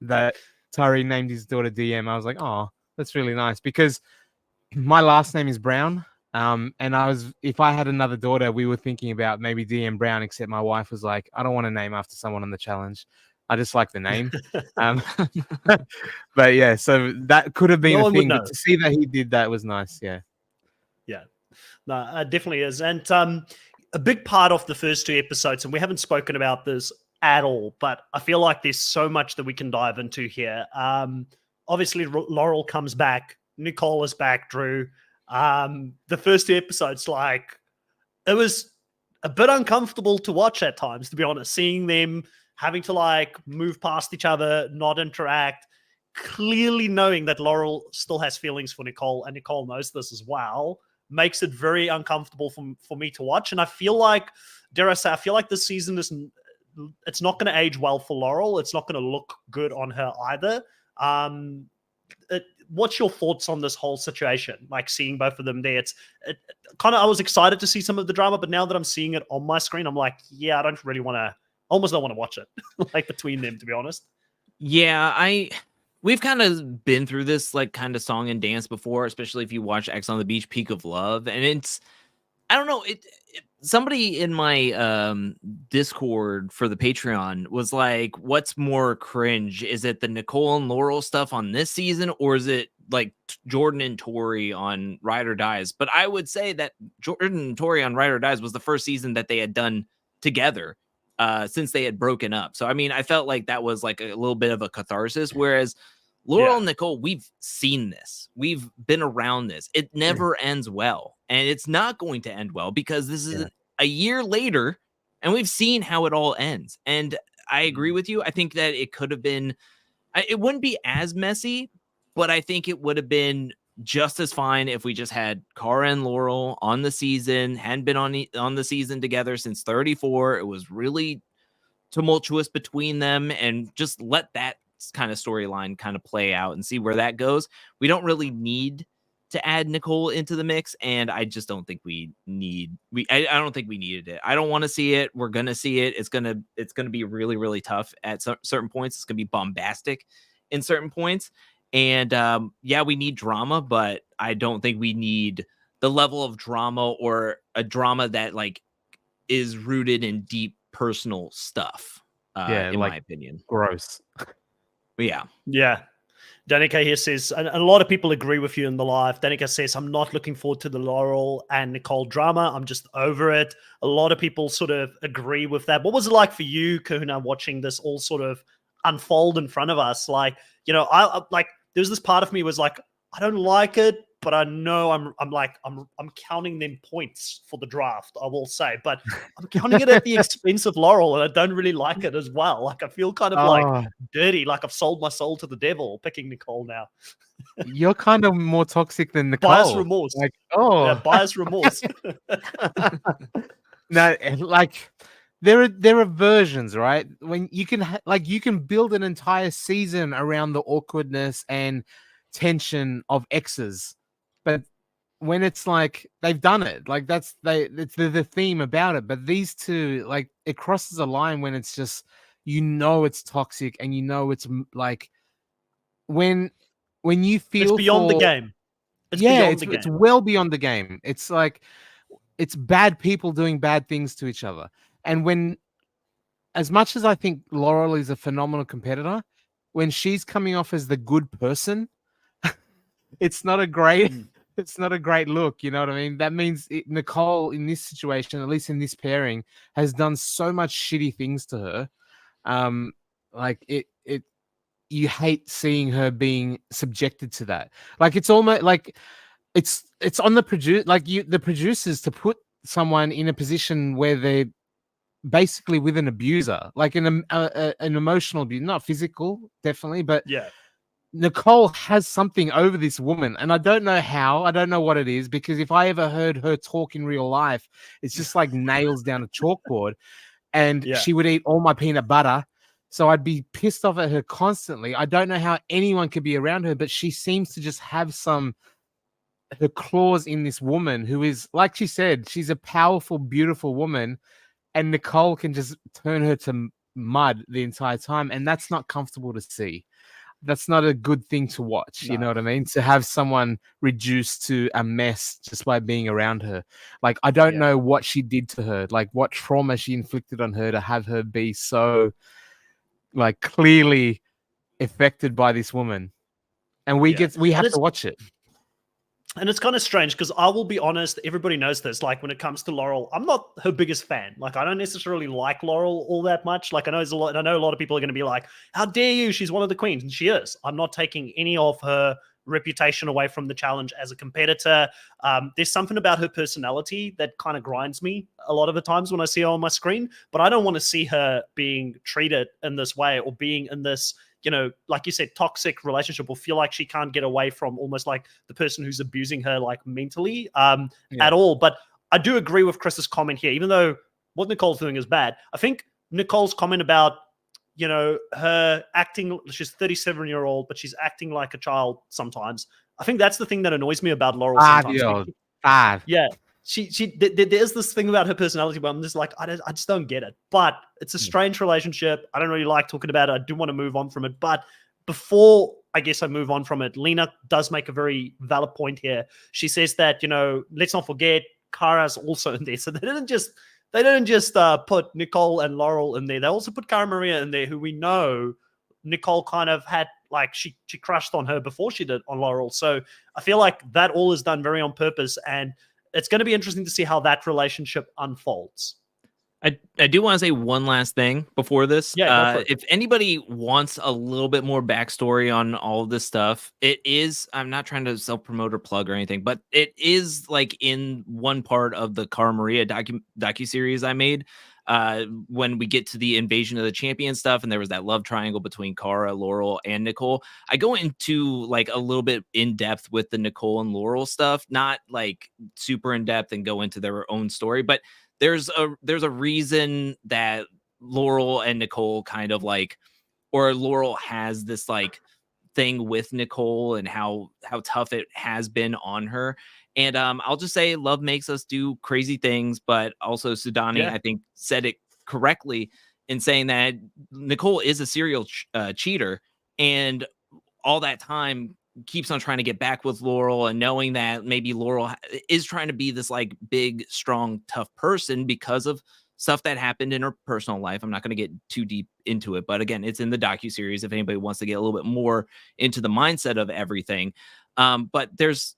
S2: that Tari named his daughter DM, I was like, "Oh, that's really nice," because my last name is Brown. And if I had another daughter, we were thinking about maybe DM Brown, except my wife was like, I don't want to name after someone on the challenge. I just like the name. But yeah, so that could have been a thing, but to see that he did that was nice. Yeah.
S1: Yeah. No, it definitely is. And a big part of the first 2 episodes, and we haven't spoken about this at all, but I feel like there's so much that we can dive into here. Obviously, Laurel comes back. Nicole is back, Drew. The first 2 episodes, like, it was a bit uncomfortable to watch at times, to be honest, seeing them having to like move past each other, not interact, clearly knowing that Laurel still has feelings for Nicole, and Nicole knows this as well, makes it very uncomfortable for me to watch. And I feel like, dare I say, I feel like this season it's not going to age well for Laurel. It's not going to look good on her either. What's your thoughts on this whole situation? Like seeing both of them there, it kind of, I was excited to see some of the drama, but now that I'm seeing it on my screen, I'm like, yeah, I don't really want to, almost don't want to watch it like between them, to be honest.
S3: Yeah, we've kind of been through this like kind of song and dance before, especially if you watch X on the Beach, Peak of Love, and it's, I don't know, somebody in my Discord for the Patreon was like, what's more cringe? Is it the Nicole and Laurel stuff on this season, or is it like Jordan and Tori on Ride or Dies? But I would say that Jordan and Tori on Ride or Dies was the first season that they had done together since they had broken up. So, I mean, I felt like that was like a little bit of a catharsis, whereas Laurel and Nicole, we've seen this. We've been around this. It never ends well. And it's not going to end well because this is a year later and we've seen how it all ends. And I agree with you. I think that it could have been, it wouldn't be as messy, but I think it would have been just as fine if we just had Cara and Laurel on the season, hadn't been on the season together since 34. It was really tumultuous between them, and just let that kind of storyline kind of play out and see where that goes. We don't really need to add Nicole into the mix, and I just don't think I don't think we needed it. I don't want to see it. We're gonna see it. It's gonna be really, really tough at certain points. It's gonna be bombastic in certain points. And we need drama, but I don't think we need the level of drama or a drama that like is rooted in deep personal stuff. In my opinion,
S2: gross.
S3: Yeah.
S1: Danica here says, and a lot of people agree with you in the live. Danica says, I'm not looking forward to the Laurel and Nicole drama. I'm just over it. A lot of people sort of agree with that. What was it like for you, Kahuna, watching this all sort of unfold in front of us? Like, you know, I like, there's this part of me was like, I don't like it, but I know I'm counting them points for the draft, I will say, but I'm counting it at the expense of Laurel, and I don't really like it as well. Like I feel kind of like dirty, like I've sold my soul to the devil picking Nicole now.
S2: You're kind of more toxic than Nicole.
S1: Buyer's remorse.
S2: Like,
S1: buyer's remorse.
S2: No, like there are versions, right? When you can you can build an entire season around the awkwardness and tension of exes, but when it's like they've done it, like it's the theme about it. But these two, like, it crosses a line when it's just, you know, it's toxic, and you know it's like when you feel
S1: it's beyond the game.
S2: It's well beyond the game. It's like it's bad people doing bad things to each other. And when, as much as I think Laurel is a phenomenal competitor, when she's coming off as the good person, it's not a great look. You know what I mean? That means Nicole in this situation, at least in this pairing, has done so much shitty things to her. You hate seeing her being subjected to that. Like, it's almost like it's on the the producers to put someone in a position where basically with an abuser, like an emotional abuse, not physical, definitely, but
S1: Yeah.
S2: Nicole has something over this woman, and I don't know how. I don't know what it is, because if I ever heard her talk in real life, it's just like nails down a chalkboard, and
S1: Yeah.
S2: she would eat all my peanut butter. So I'd be pissed off at her constantly. I don't know how anyone could be around her, but she seems to just have her claws in this woman who is, like she said, she's a powerful, beautiful woman, and Nicole can just turn her to mud the entire time, and that's not comfortable to see. That's not a good thing to watch. You know what I mean? To have someone reduced to a mess just by being around her. Like, I don't know what she did to her, like what trauma she inflicted on her to have her be so, like, clearly affected by this woman. And we have to watch it.
S1: And it's kind of strange because I will be honest, everybody knows this. Like when it comes to Laurel, I'm not her biggest fan. Like I don't necessarily like Laurel all that much. Like I know a lot of people are going to be like, "How dare you? She's one of the queens," and she is. I'm not taking any of her reputation away from the challenge as a competitor. There's something about her personality that kind of grinds me a lot of the times when I see her on my screen. But I don't want to see her being treated in this way or being in this, like you said, toxic relationship, or feel like she can't get away from almost like the person who's abusing her, like mentally at all. But I do agree with Chris's comment here, even though what Nicole's doing is bad. I think Nicole's comment about, her acting, she's 37-year-old, but she's acting like a child sometimes. I think that's the thing that annoys me about Laurel sometimes. Yeah. There's this thing about her personality where I'm just like, I just don't get it. But it's a strange relationship. I don't really like talking about it. I do want to move on from it. But before I guess I move on from it, Lena does make a very valid point here. She says that, let's not forget Cara's also in there. So they didn't just put Nicole and Laurel in there. They also put Cara Maria in there, who we know Nicole kind of had, like, she crushed on her before she did on Laurel. So I feel like that all is done very on purpose, and it's going to be interesting to see how that relationship unfolds.
S3: I do want to say one last thing before this.
S1: Yeah, go for it.
S3: If anybody wants a little bit more backstory on all of this stuff, it is, I'm not trying to self-promote or plug or anything, but it is like in one part of the Cara Maria docuseries I made when we get to the Invasion of the Champion stuff, and there was that love triangle between Cara, Laurel, and Nicole. I go into like a little bit in depth with the Nicole and Laurel stuff, not like super in depth and go into their own story, but there's a reason that Laurel and Nicole kind of like, or Laurel has this like thing with Nicole and how tough it has been on her. And I'll just say love makes us do crazy things, but also Sudani, I think, said it correctly in saying that Nicole is a serial cheater, and all that time keeps on trying to get back with Laurel, and knowing that maybe Laurel is trying to be this like big, strong, tough person because of stuff that happened in her personal life. I'm not going to get too deep into it, but again, it's in the docuseries if anybody wants to get a little bit more into the mindset of everything. But there's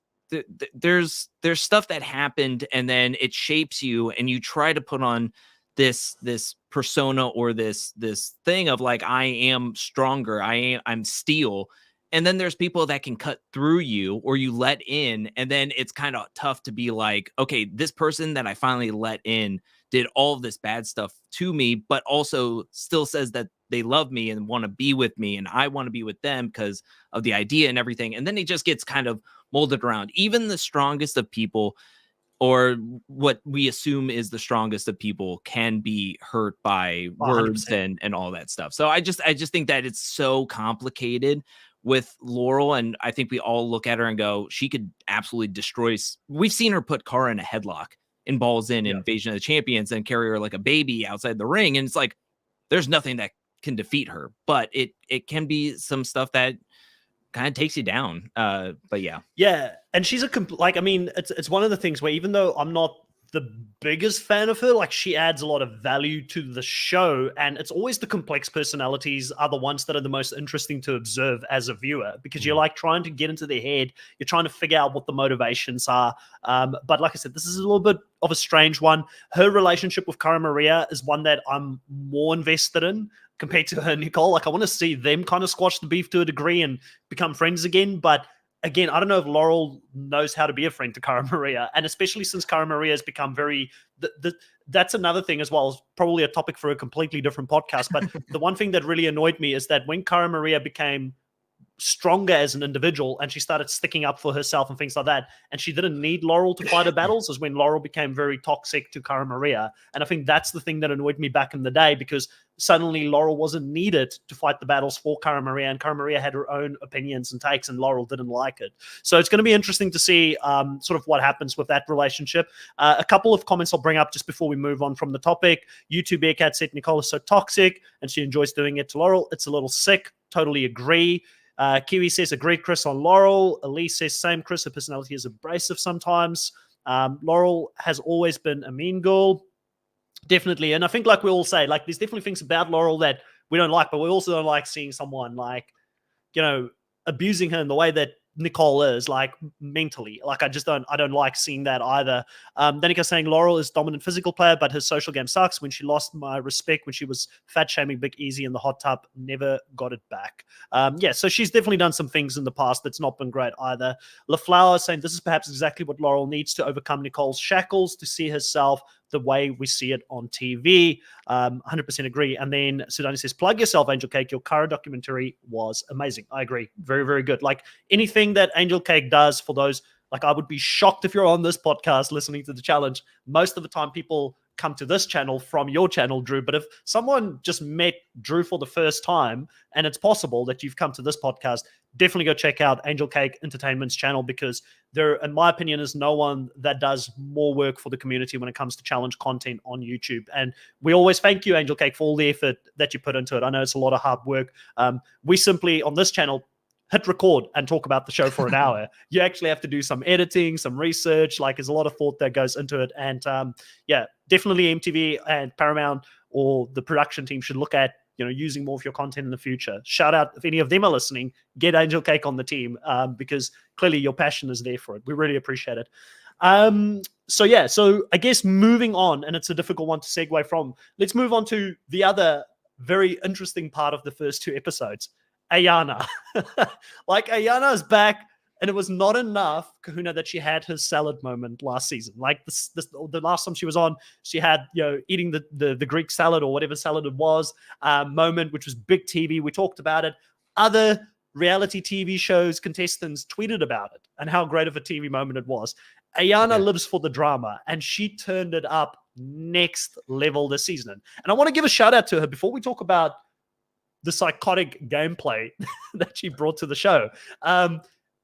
S3: stuff that happened, and then it shapes you, and you try to put on this persona or this thing of like, I am stronger, I'm steel. And then there's people that can cut through you, or you let in. And then it's kind of tough to be like, okay, this person that I finally let in did all of this bad stuff to me, but also still says that they love me and want to be with me, and I want to be with them because of the idea and everything. And then it just gets kind of molded around. Even the strongest of people, or what we assume is the strongest of people, can be hurt by
S1: 100%.
S3: words and all that stuff. So I just think that it's so complicated with Laurel, and I think we all look at her and go, she could absolutely destroy. We've seen her put Cara in a headlock in Balls in Invasion of the Champions and carry her like a baby outside the ring, and it's like there's nothing that can defeat her, but it can be some stuff that kind of takes you down. But yeah,
S1: and she's it's one of the things where, even though I'm not the biggest fan of her, like, she adds a lot of value to the show, and it's always the complex personalities are the ones that are the most interesting to observe as a viewer, because you're like trying to get into their head, you're trying to figure out what the motivations are. But like I said, this is a little bit of a strange one. Her relationship with Cara Maria is one that I'm more invested in compared to her and Nicole. Like, I want to see them kind of squash the beef to a degree and become friends again. But again, I don't know if Laurel knows how to be a friend to Cara Maria, and especially since Cara Maria has become very that's another thing as well. It's probably a topic for a completely different podcast. But the one thing that really annoyed me is that when Cara Maria became stronger as an individual and she started sticking up for herself and things like that, and she didn't need Laurel to fight her battles, is when Laurel became very toxic to Cara Maria. And I think that's the thing that annoyed me back in the day, because suddenly Laurel wasn't needed to fight the battles for Cara Maria, and Cara Maria had her own opinions and takes, and Laurel didn't like it. So it's going to be interesting to see sort of what happens with that relationship. A couple of comments I'll bring up just before we move on from the topic. YouTube Bearcat said Nicole is so toxic and she enjoys doing it to Laurel. It's a little sick. Totally agree. Kiwi says, agree, Chris, on Laurel. Elise says, same, Chris. Her personality is abrasive sometimes. Laurel has always been a mean girl. Definitely. And I think, like we all say, like, there's definitely things about Laurel that we don't like, but we also don't like seeing someone, like, you know, abusing her in the way that Nicole is, like, mentally. Like, I don't like seeing that either. Danica saying Laurel is dominant physical player, but her social game sucks. When she lost my respect when she was fat shaming Big Easy in the hot tub, never got it back. Yeah, so she's definitely done some things in the past that's not been great either. LaFlower saying this is perhaps exactly what Laurel needs to overcome Nicole's shackles, to see herself the way we see it on TV. 100% agree. And then Sudani says, plug yourself, Angel Cake. Your Cara documentary was amazing. I agree. Very, very good. Like, anything that Angel Cake does for those, like, I would be shocked if you're on this podcast listening to the challenge. Most of the time people come to this channel from your channel, Drew. But if someone just met Drew for the first time, and it's possible that you've come to this podcast, definitely go check out Angel Cake Entertainment's channel, because there, in my opinion, is no one that does more work for the community when it comes to challenge content on YouTube. And we always thank you, Angel Cake, for all the effort that you put into it. I know it's a lot of hard work. We simply, on this channel, hit record and talk about the show for an hour. You actually have to do some editing, some research. Like, there's a lot of thought that goes into it. And yeah, definitely MTV and Paramount or the production team should look at, you know, using more of your content in the future. Shout out if any of them are listening, get Angel Cake on the team, because clearly your passion is there for it. We really appreciate it. So yeah, so I guess moving on, and it's a difficult one to segue from, let's move on to the other very interesting part of the first two episodes. Ayanna. Like, Ayanna is back, and it was not enough, Kahuna, that she had her salad moment last season. Like, the last time she was on, she had, you know, eating the Greek salad or whatever salad it was, moment, which was big TV. We talked about it. Other reality TV shows contestants tweeted about it and how great of a TV moment it was. Ayanna lives for the drama, and she turned it up next level this season. And I want to give a shout out to her before we talk about the psychotic gameplay that she brought to the show.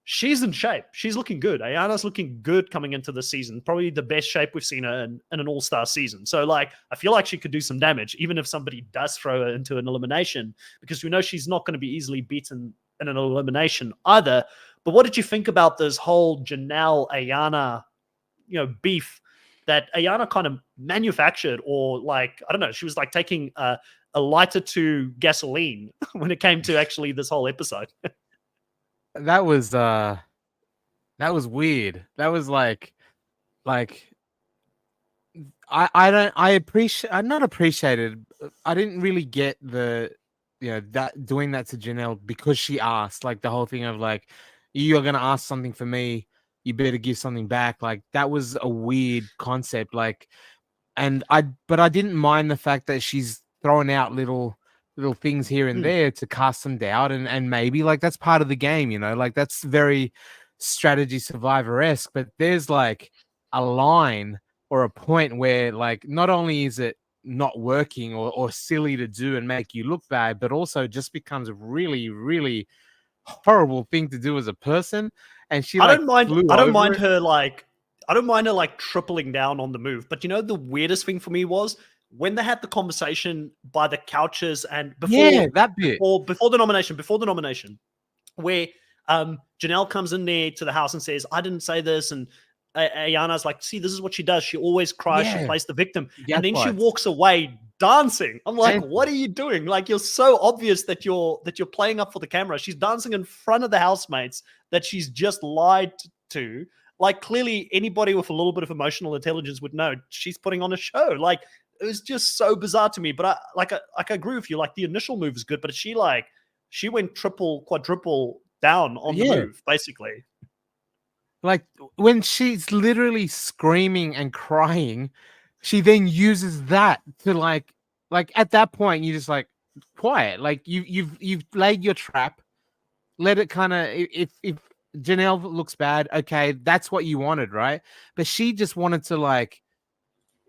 S1: She's in shape. She's looking good. Ayanna's looking good coming into the season. Probably the best shape we've seen her in an all-star season. So, like, I feel like she could do some damage, even if somebody does throw her into an elimination, because we know she's not going to be easily beaten in an elimination either. But what did you think about this whole Janelle Ayanna, you know, beef that Ayanna kind of manufactured? Or, like, I don't know, she was like taking a lighter to gasoline when it came to actually this whole episode.
S2: That was weird. That was like I'm not appreciated. I didn't really get the, you know, that doing that to Janelle because she asked, like, the whole thing of like, you're gonna ask something for me, you better give something back. Like, that was a weird concept. Like, but I didn't mind the fact that she's throwing out little things here and there to cast some doubt, and maybe, like, that's part of the game, you know, like, that's very strategy survivor-esque. But there's like a line or a point where, like, not only is it not working or silly to do and make you look bad, but also just becomes a really, really horrible thing to do as a person. And she, I don't mind
S1: her like tripling down on the move. But, you know, the weirdest thing for me was when they had the conversation by the couches and before the nomination, where Janelle comes in there to the house and says, I didn't say this, and Ayanna's like, see, this is what she does. She always cries. She plays the victim. And then she walks away dancing. I'm like, what are you doing? Like, you're so obvious that you're playing up for the camera. She's dancing in front of the housemates that she's just lied to. Like, clearly anybody with a little bit of emotional intelligence would know she's putting on a show. Like, it was just so bizarre to me. But I agree with you. Like, the initial move is good, but she went triple, quadruple down on the move, basically.
S2: Like, when she's literally screaming and crying she then uses that to like at that point you just like quiet. Like you've laid your trap. Let it kind of if Janelle looks bad, okay, that's what you wanted, right? But she just wanted to like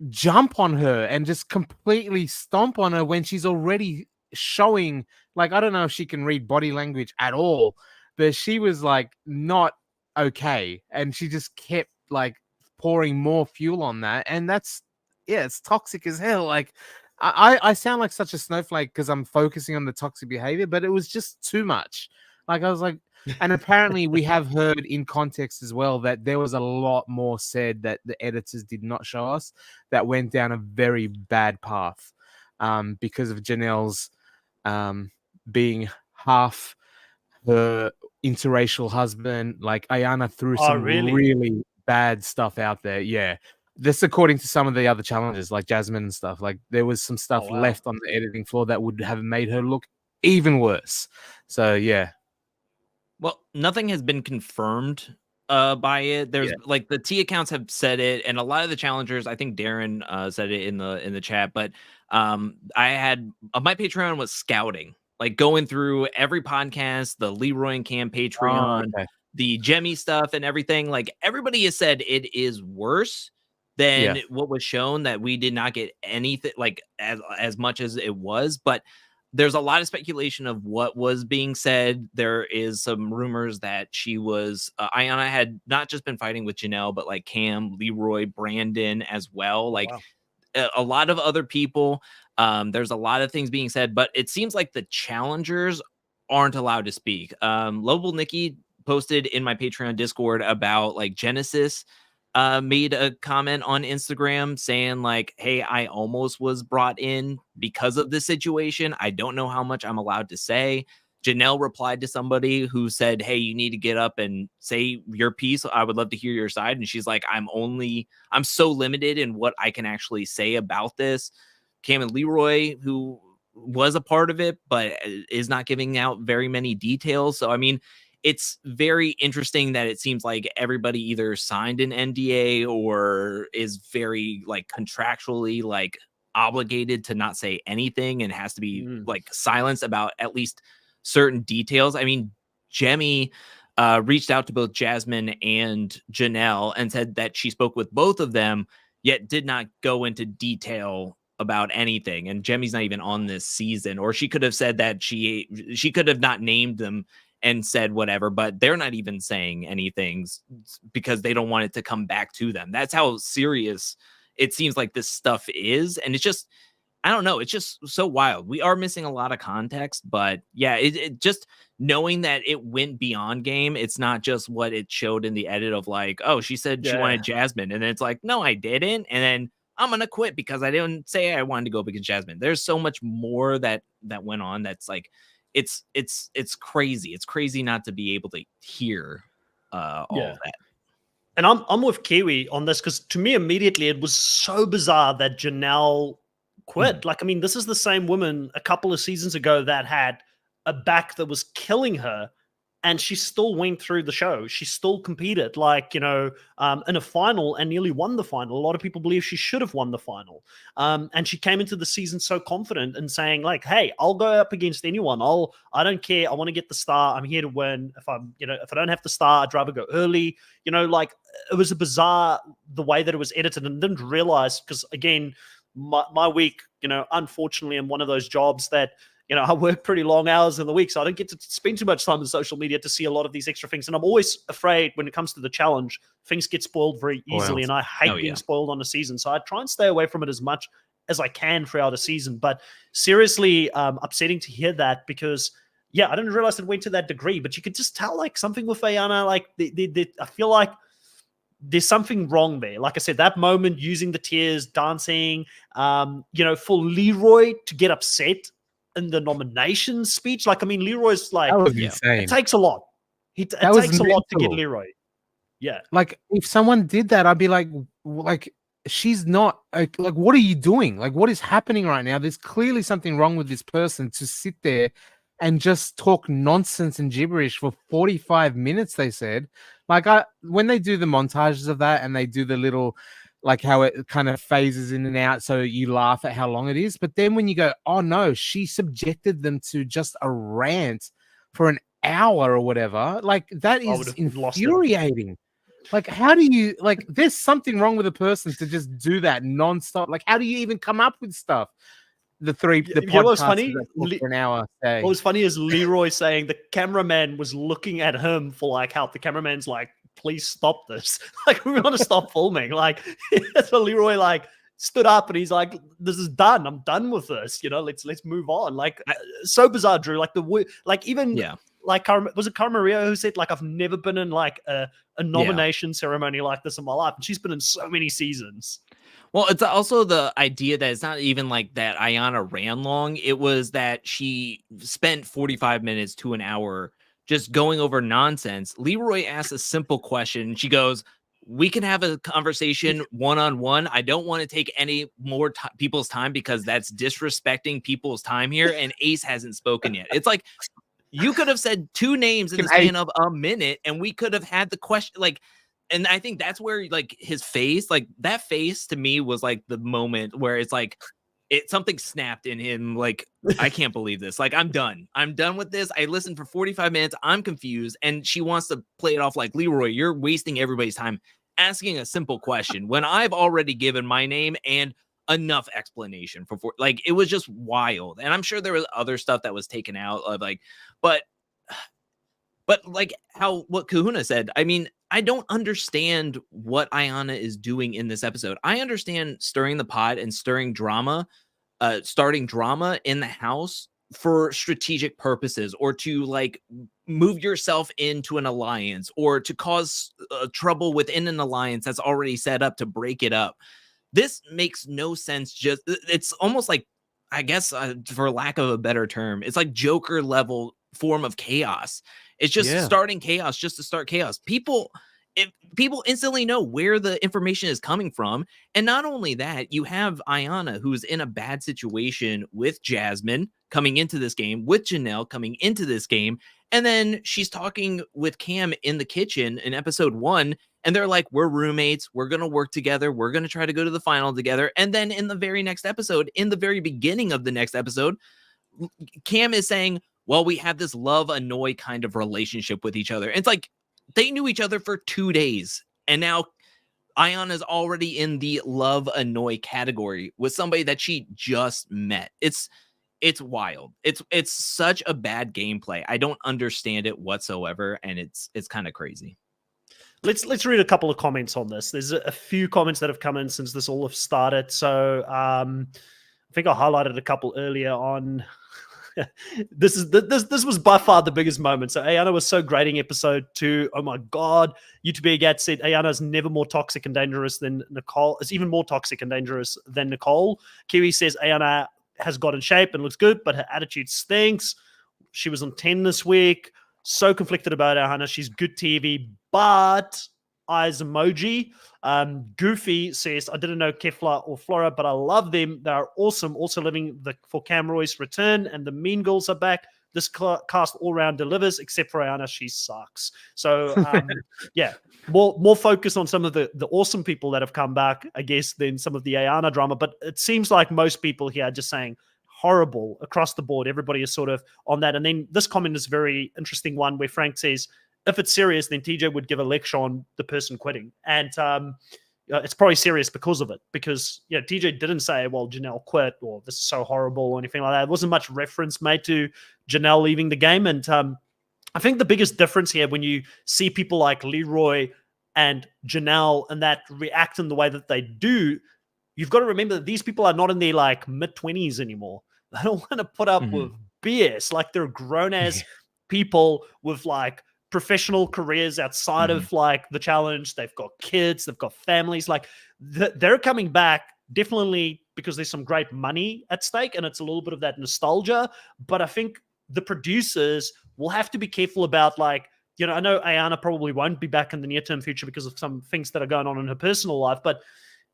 S2: jump on her and just completely stomp on her when she's already showing like I don't know if she can read body language at all, but she was like not okay, and she just kept like pouring more fuel on that, and that's yeah, it's toxic as hell. Like I sound like such a snowflake because I'm focusing on the toxic behavior, but it was just too much. Like I was like, and apparently we have heard in context as well that there was a lot more said that the editors did not show us that went down a very bad path because of Janelle's being half her interracial husband. Like Ayanna threw some
S1: really?
S2: really bad stuff out there. Yeah. This according to some of the other challenges like Jasmine and stuff. Like there was some stuff
S1: wow.
S2: left on the editing floor that would have made her look even worse. So yeah.
S3: Well, nothing has been confirmed by it. There's like the T accounts have said it, and a lot of the challengers, I think Darren said it in the chat, but I had my Patreon was scouting, like going through every podcast, the Leroy and Cam Patreon, the Jemmy stuff and everything. Like everybody has said it is worse than what was shown, that we did not get anything like as much as it was, but there's a lot of speculation of what was being said. There is some rumors that she was Ayanna had not just been fighting with Janelle, but like Cam, Leroy, Brandon as well. Like a lot of other people. There's a lot of things being said, but it seems like the challengers aren't allowed to speak. Lobel Nikki posted in my Patreon Discord about like Genesis made a comment on Instagram saying like, hey, I almost was brought in because of this situation. I don't know how much I'm allowed to say. Janelle replied to somebody who said, hey, you need to get up and say your piece. I would love to hear your side. And she's like, I'm so limited in what I can actually say about this. Cam and Leroy, who was a part of it, but is not giving out very many details. So, I mean, it's very interesting that it seems like everybody either signed an NDA or is very like contractually like obligated to not say anything and has to be like silenced about at least certain details. I mean, Jemmy reached out to both Jasmine and Janelle and said that she spoke with both of them, yet did not go into detail about anything. And Jemmy's not even on this season, or she could have said that she could have not named them and said whatever, but they're not even saying anything because they don't want it to come back to them. That's how serious it seems like this stuff is. And it's just, I don't know. It's just so wild. We are missing a lot of context, but yeah, it just knowing that it went beyond game. It's not just what it showed in the edit of like, oh, she said she wanted Jasmine. And then it's like, no, I didn't. And then I'm going to quit because I didn't say I wanted to go because Jasmine. There's so much more that went on. That's like, it's crazy. It's crazy not to be able to hear all of that.
S1: And I'm with Kiwi on this because to me immediately it was so bizarre that Janelle quit. Like, I mean, this is the same woman a couple of seasons ago that had a back that was killing her, and she still went through the show. She still competed, like, in a final and nearly won the final. A lot of people believe she should have won the final. And she came into the season so confident and saying, like, hey, I'll go up against anyone. I don't care. I want to get the star. I'm here to win. If I don't have the star, I'd rather go early. Like, it was a bizarre the way that it was edited, and didn't realize, because again, my week, unfortunately, I'm one of those jobs that, I work pretty long hours in the week, so I don't get to spend too much time on social media to see a lot of these extra things. And I'm always afraid when it comes to the challenge, things get spoiled very easily, and I hate being spoiled on a season. So I try and stay away from it as much as I can throughout a season. But seriously, upsetting to hear that, because, I didn't realize it went to that degree. But you could just tell, like, something with Ayanna, like, I feel like there's something wrong there. Like I said, that moment using the tears, dancing, for Leroy to get upset in the nomination speech. Like, I mean, Leroy's like,
S2: that was insane.
S1: It takes a lot. It takes a lot to get Leroy. Yeah.
S2: Like, if someone did that, I'd be like, she's not like, what are you doing? Like, what is happening right now? There's clearly something wrong with this person to sit there and just talk nonsense and gibberish for 45 minutes, they said. Like, when they do the montages of that and they do the little like how it kind of phases in and out, so you laugh at how long it is. But then when you go, oh no, she subjected them to just a rant for an hour or whatever, like that
S1: I would
S2: is
S1: have lost it.
S2: infuriating. Like, how do you, like, there's something wrong with a person to just do that nonstop. Like, how do you even come up with stuff? The
S1: You know what's
S2: podcasts
S1: funny?
S2: that talk for an hour. Say.
S1: What was funny is Leroy saying the cameraman was looking at him for like help. The cameraman's like, please stop this. Like, we want to stop filming. Like, so Leroy like stood up and he's like, this is done. I'm done with this. You know, let's move on. Like, so bizarre, Drew. Like even like was it Cara Maria who said like I've never been in like a nomination ceremony like this in my life, and she's been in so many seasons.
S3: Well, it's also the idea that it's not even like that Ayanna ran long. It was that she spent 45 minutes to an hour just going over nonsense. Leroy asks a simple question, and she goes, we can have a conversation one-on-one. I don't want to take any more people's time because that's disrespecting people's time here, and Ace hasn't spoken yet. It's like, you could have said two names in the span of a minute, and we could have had the question, like, and I think that's where like his face, like that face to me was like the moment where it's like something snapped in him. Like, I can't believe this. Like, I'm done with this. I listened for 45 minutes. I'm confused. And she wants to play it off like, Leroy, you're wasting everybody's time asking a simple question when I've already given my name and enough explanation for like, it was just wild. And I'm sure there was other stuff that was taken out of like, but like what Kahuna said, I mean, I don't understand what Ayanna is doing in this episode. I understand stirring the pot and starting drama in the house for strategic purposes, or to like move yourself into an alliance, or to cause trouble within an alliance that's already set up to break it up. This makes no sense. Just, it's almost like, I guess, for lack of a better term, it's like Joker level form of chaos. It's just starting chaos just to start chaos. People instantly know where the information is coming from. And not only that, you have Ayanna, who's in a bad situation with Jasmine coming into this game, with Janelle coming into this game. And then she's talking with Cam in the kitchen in episode 1. And they're like, we're roommates. We're going to work together. We're going to try to go to the final together. And then in the very next episode, in the very beginning of the next episode, Cam is saying, well, we have this love-annoy kind of relationship with each other. It's like they knew each other for 2 days. And now Ayanna's already in the love-annoy category with somebody that she just met. It's wild. It's such a bad gameplay. I don't understand it whatsoever. And it's kind of crazy.
S1: Let's read a couple of comments on this. There's a few comments that have come in since this all have started. So I think I highlighted a couple earlier on. This was by far the biggest moment. So Ayanna was so great in episode 2. Oh my God. YouTuber Gat said Ayanna is never more toxic and dangerous than Nicole. It's even more toxic and dangerous than Nicole. Kiwi says Ayanna has got in shape and looks good, but her attitude stinks. She was on 10 this week. So conflicted about Ayanna. She's good TV, but eyes emoji. Goofy says, I didn't know Kefla or Flora, but I love them. They are awesome. Also living for Cam Roy's return, and the Mean Girls are back. This cast all round delivers, except for Ayanna. She sucks. So yeah, more focus on some of the awesome people that have come back, I guess, than some of the Ayanna drama. But it seems like most people here are just saying horrible across the board. Everybody is sort of on that. And then this comment is a very interesting one where Frank says, if it's serious, then TJ would give a lecture on the person quitting. And it's probably serious because of it. Because TJ didn't say, well, Janelle quit, or this is so horrible, or anything like that. There wasn't much reference made to Janelle leaving the game. And I think the biggest difference here, when you see people like Leroy and Janelle and that react in the way that they do, you've got to remember that these people are not in their like mid-20s anymore. They don't want to put up with BS. Like, they're grown-ass people with like professional careers outside of like the challenge. They've got kids, they've got families. Like, they're coming back definitely because there's some great money at stake, and it's a little bit of that nostalgia. But I think the producers will have to be careful about, like, I know Ayanna probably won't be back in the near-term future because of some things that are going on in her personal life, but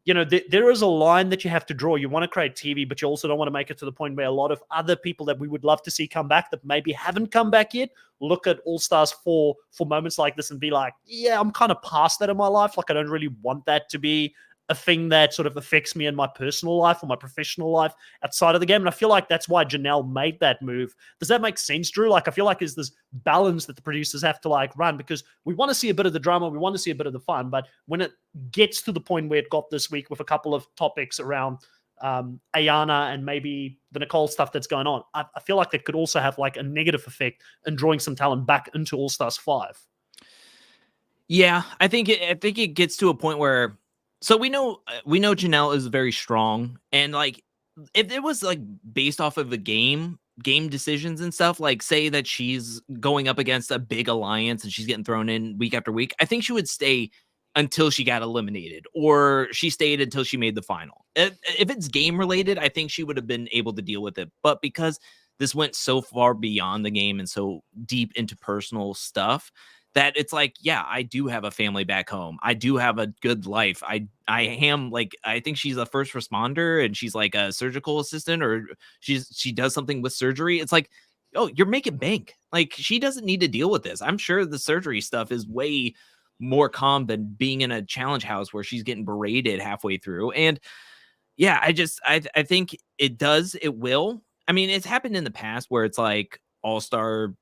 S1: there is a line that you have to draw. You want to create TV, but you also don't want to make it to the point where a lot of other people that we would love to see come back that maybe haven't come back yet look at All Stars 4 for moments like this and be like, yeah, I'm kind of past that in my life. Like, I don't really want that to be a thing that sort of affects me in my personal life or my professional life outside of the game. And I feel like that's why Janelle made that move. Does that make sense, Drew? Like, I feel like there's this balance that the producers have to like run, because we want to see a bit of the drama, we want to see a bit of the fun, but when it gets to the point where it got this week with a couple of topics around Ayanna and maybe the Nicole stuff that's going on, I feel like that could also have like a negative effect in drawing some talent back into All Stars 5.
S3: Yeah, I think it gets to a point where, so we know Janelle is very strong, and like if it was like based off of the game decisions and stuff, like say that she's going up against a big alliance and she's getting thrown in week after week, I think she would stay until she got eliminated, or she stayed until she made the final. If it's game related, I think she would have been able to deal with it. But because this went so far beyond the game and so deep into personal stuff, that it's like, yeah, I do have a family back home. I do have a good life. I am like, I think she's a first responder and she's like a surgical assistant, or she does something with surgery. It's like, oh, you're making bank. Like, she doesn't need to deal with this. I'm sure the surgery stuff is way more calm than being in a challenge house where she's getting berated halfway through. And yeah, I think it will. I mean, it's happened in the past where it's like all-stars,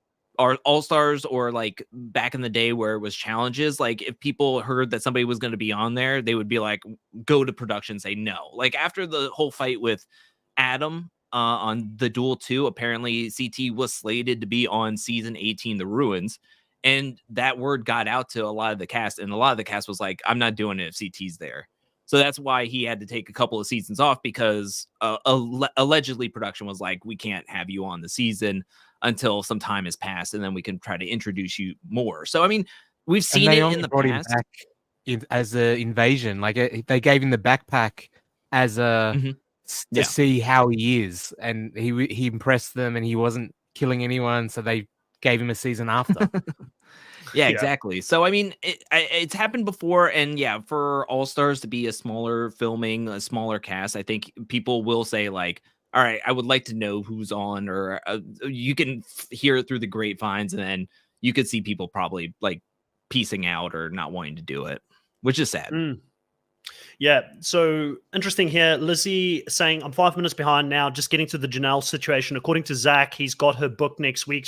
S3: or like back in the day where it was challenges. Like if people heard that somebody was going to be on there, they would be like, go to production, say no. Like after the whole fight with Adam on the Duel 2, apparently CT was slated to be on season 18, The Ruins. And that word got out to a lot of the cast, and a lot of the cast was like, I'm not doing it if CT's there. So that's why he had to take a couple of seasons off, because allegedly production was like, we can't have you on the season until some time has passed, and then we can try to introduce you more. So, I mean, we've seen it in the past.
S2: As an invasion, like they gave him the backpack as a to see how he is, and he impressed them, and he wasn't killing anyone, so they gave him a season after.
S3: Yeah, exactly. So, I mean, it's happened before, and yeah, for All Stars to be a smaller filming, a smaller cast, I think people will say like, all right, I would like to know who's on, or you can hear it through the grapevines, and then you could see people probably like piecing out or not wanting to do it, which is sad.
S1: Yeah, so interesting here. Lizzie saying, I'm 5 minutes behind now, just getting to the Janelle situation. According to Zach, he's got her book next week.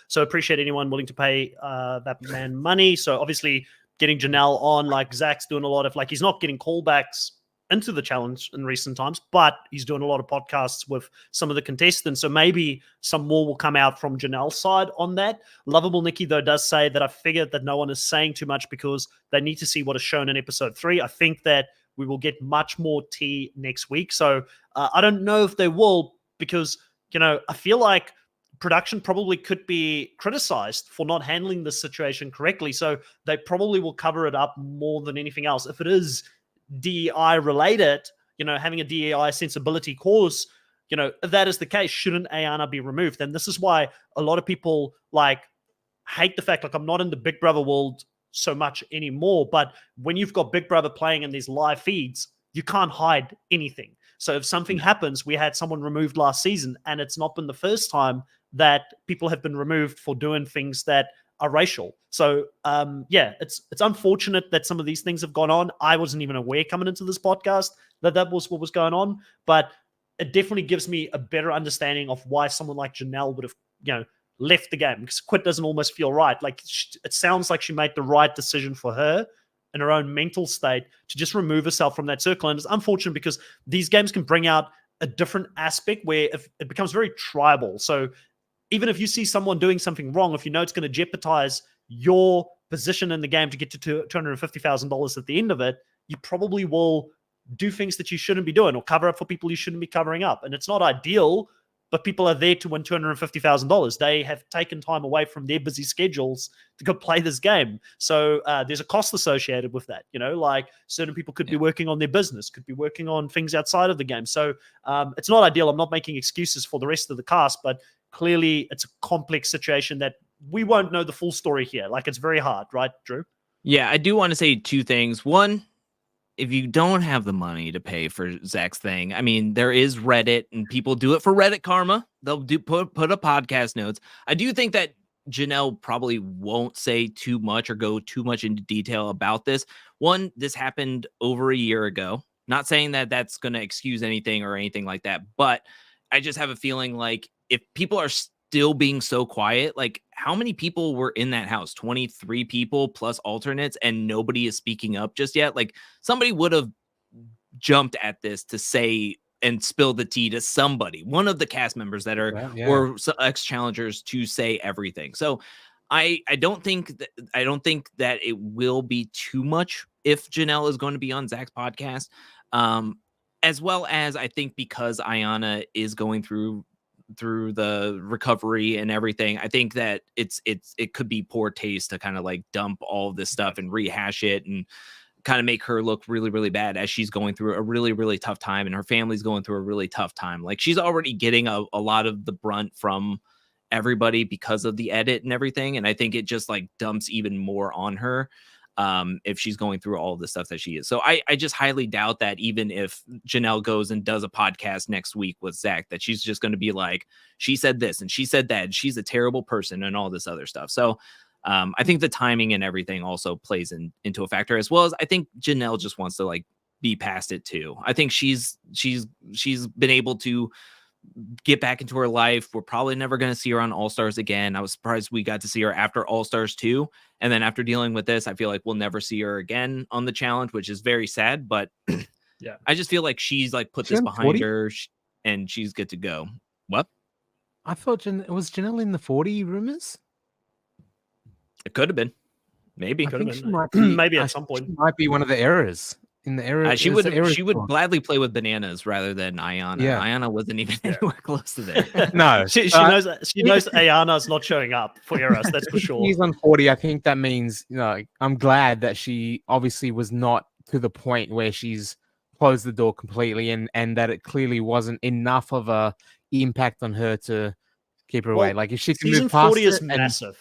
S1: So appreciate anyone willing to pay that man money. So obviously getting Janelle on, like Zach's doing a lot of, like, he's not getting callbacks into the challenge in recent times, but he's doing a lot of podcasts with some of the contestants. So maybe some more will come out from Janelle's side on that. Lovable Nikki, though, does say that I figured that no one is saying too much because they need to see what is shown in episode 3. I think that we will get much more tea next week. So I don't know if they will, because, you know, I feel like production probably could be criticized for not handling this situation correctly. So they probably will cover it up more than anything else. If it is DEI related, you know, having a DEI sensibility cause, you know, if that is the case, shouldn't Ayanna be removed? And this is why a lot of people like hate the fact, like, I'm not in the Big Brother world so much anymore, but when you've got Big Brother playing in these live feeds, you can't hide anything. So if something happens, we had someone removed last season, and it's not been the first time that people have been removed for doing things that are racial. So yeah, it's unfortunate that some of these things have gone on. I wasn't even aware coming into this podcast that was what was going on, but it definitely gives me a better understanding of why someone like Janelle would have, you know, left the game, because quit doesn't almost feel right. Like, it sounds like she made the right decision for her in her own mental state to just remove herself from that circle. And it's unfortunate because these games can bring out a different aspect where if it becomes very tribal. So even if you see someone doing something wrong, if you know it's going to jeopardize your position in the game to get to $250,000 at the end of it, you probably will do things that you shouldn't be doing or cover up for people you shouldn't be covering up. And it's not ideal, but people are there to win $250,000. They have taken time away from their busy schedules to go play this game. So there's a cost associated with that. You know, like certain people could be working on their business, could be working on things outside of the game. So it's not ideal. I'm not making excuses for the rest of the cast, but clearly it's a complex situation that we won't know the full story here. Like, it's very hard, right, Drew?
S3: Yeah, I do want to say two things. One, if you don't have the money to pay for Zach's thing, I mean, there is Reddit, and people do it for Reddit karma. They'll put a podcast notes. I do think that Janelle probably won't say too much or go too much into detail about this. One, this happened over a year ago. Not saying that that's going to excuse anything or anything like that, but I just have a feeling like if people are still being so quiet, like how many people were in that house? 23 people plus alternates, and nobody is speaking up just yet. Like somebody would have jumped at this to say and spill the tea to somebody, one of the cast members that are or ex challengers, to say everything. So I don't think that it will be too much if Janelle is going to be on Zach's podcast. As well as I think because Ayanna is going through the recovery and everything, I think that it could be poor taste to kind of like dump all of this stuff and rehash it and kind of make her look really, really bad as she's going through a really, really tough time and her family's going through a really tough time. Like she's already getting a lot of the brunt from everybody because of the edit and everything. And I think it just like dumps even more on her if she's going through all of the stuff that she is. So I just highly doubt that even if Janelle goes and does a podcast next week with Zach, that she's just going to be like, she said this and she said that, and she's a terrible person and all this other stuff. So I think the timing and everything also plays into a factor, as well as I think Janelle just wants to like be past it too. I think she's been able to get back into her life. We're probably never going to see her on All Stars again. I was surprised we got to see her after All Stars 2. And then after dealing with this, I feel like we'll never see her again on the challenge, which is very sad. But
S1: yeah,
S3: I just feel like she's like put this behind her and she's good to go. What?
S2: I thought was Janelle in the 40 rumors?
S3: It could have been. Maybe.
S1: Could have been. Maybe at some point.
S2: She might be one of the errors. In the era,
S3: she would gladly play with Bananas rather than Ayanna. Yeah. Ayanna wasn't even anywhere close to that.
S2: No,
S1: she knows Ayanna's not showing up for Eras. That's for sure.
S2: She's on 40. I think that means, you know, I'm glad that she obviously was not to the point where she's closed the door completely, and that it clearly wasn't enough of a impact on her to keep her away. Like if she can move past
S1: 40 is massive.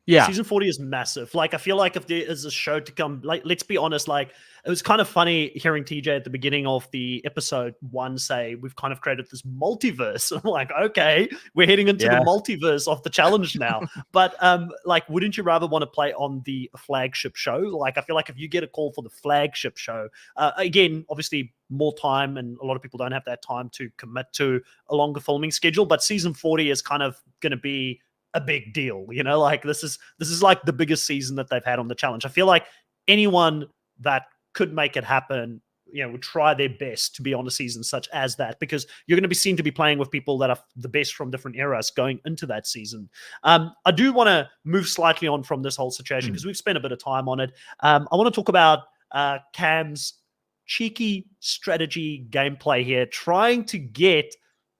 S2: Yeah,
S1: season 40 is massive. Like I feel like if there is a show to come, like let's be honest, like it was kind of funny hearing TJ at the beginning of the episode 1 say we've kind of created this multiverse. I'm like, okay, we're heading into the multiverse of the challenge now. But like, wouldn't you rather want to play on the flagship show? Like I feel like if you get a call for the flagship show, again, obviously more time, and a lot of people don't have that time to commit to a longer filming schedule. But season 40 is kind of going to be a big deal, you know, like this is like the biggest season that they've had on the challenge. I feel like anyone that could make it happen, you know, would try their best to be on a season such as that, because you're going to be seen to be playing with people that are the best from different eras going into that season. I do want to move slightly on from this whole situation because we've spent a bit of time on it. I want to talk about Cam's cheeky strategy gameplay here, trying to get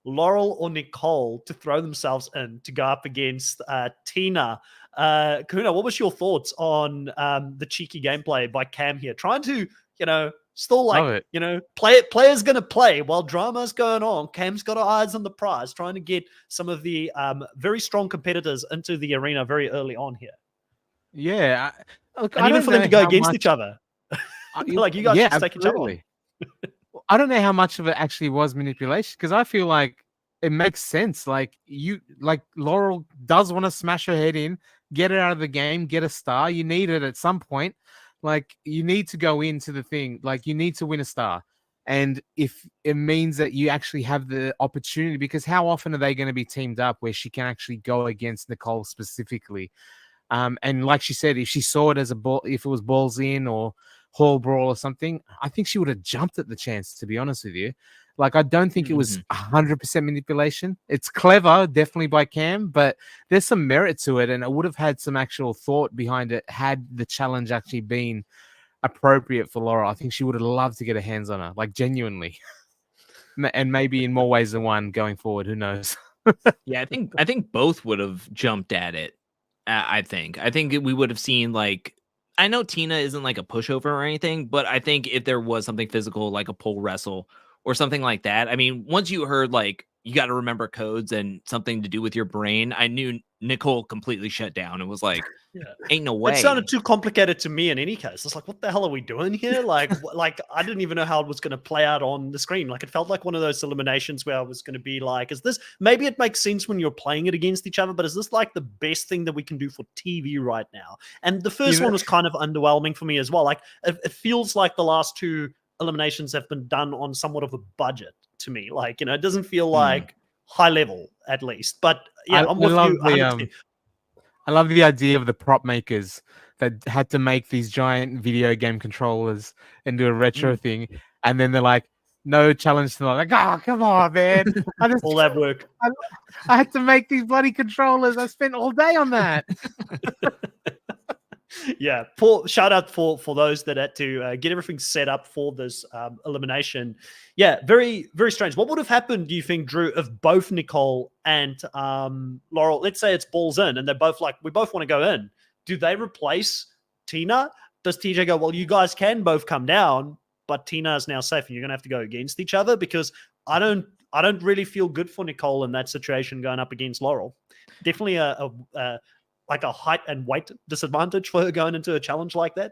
S1: Laurel or Nicole to throw themselves in to go up against Tina. Kuna, what was your thoughts on the cheeky gameplay by Cam here? Trying to, you know, still like, you know, players going to play while drama's going on. Cam's got her eyes on the prize, trying to get some of the very strong competitors into the arena very early on here.
S2: Yeah.
S1: Look, and even for them to go against each other. Like you guys just take each other on.
S2: I don't know how much of it actually was manipulation, because I feel like it makes sense. Like Laurel does want to smash her head in, get it out of the game, get a star. You need it at some point. Like you need to go into the thing. Like you need to win a star. And if it means that you actually have the opportunity, because how often are they going to be teamed up where she can actually go against Nicole specifically? And like she said, if she saw it as a ball, if it was balls in or hall brawl or something, I think she would have jumped at the chance, to be honest with you. Like, I don't think it was 100% manipulation. It's clever, definitely by Cam, but there's some merit to it, and it would have had some actual thought behind it had the challenge actually been appropriate for Laura. I think she would have loved to get her hands on her, like genuinely. And maybe in more ways than one going forward, who knows?
S3: Yeah, I think both would have jumped at it. I think we would have seen, like, I know Tina isn't like a pushover or anything, but I think if there was something physical, like a pole wrestle or something like that, I mean, once you heard like you got to remember codes and something to do with your brain. I knew Nicole completely shut down and was like,
S1: Yeah.
S3: ain't no way.
S1: It sounded too complicated to me in any case. It's like, what the hell are we doing here? Like, like I didn't even know how it was going to play out on the screen. Like, it felt like one of those eliminations where I was going to be like, is this, maybe it makes sense when you're playing it against each other, but is this like the best thing that we can do for TV right now? And the first one was kind of underwhelming for me as well. Like, it feels like the last two eliminations have been done on somewhat of a budget to me. Like, you know, it doesn't feel like high level at least. But yeah, I'm with you 100%.
S2: I love the idea of the prop makers that had to make these giant video game controllers and do a retro thing, and then they're like, no challenge to like, oh, come on, man.
S1: All that work.
S2: I had to make these bloody controllers. I spent all day on that.
S1: Yeah, shout out for those that had to get everything set up for this elimination. Yeah, very, very strange. What would have happened, do you think, Drew, if both Nicole and Laurel, let's say it's balls in and they're both like, we both want to go in. Do they replace Tina? Does TJ go, well, you guys can both come down, but Tina is now safe and you're going to have to go against each other? Because I don't really feel good for Nicole in that situation going up against Laurel. Definitely like a height and weight disadvantage for her going into a challenge like that.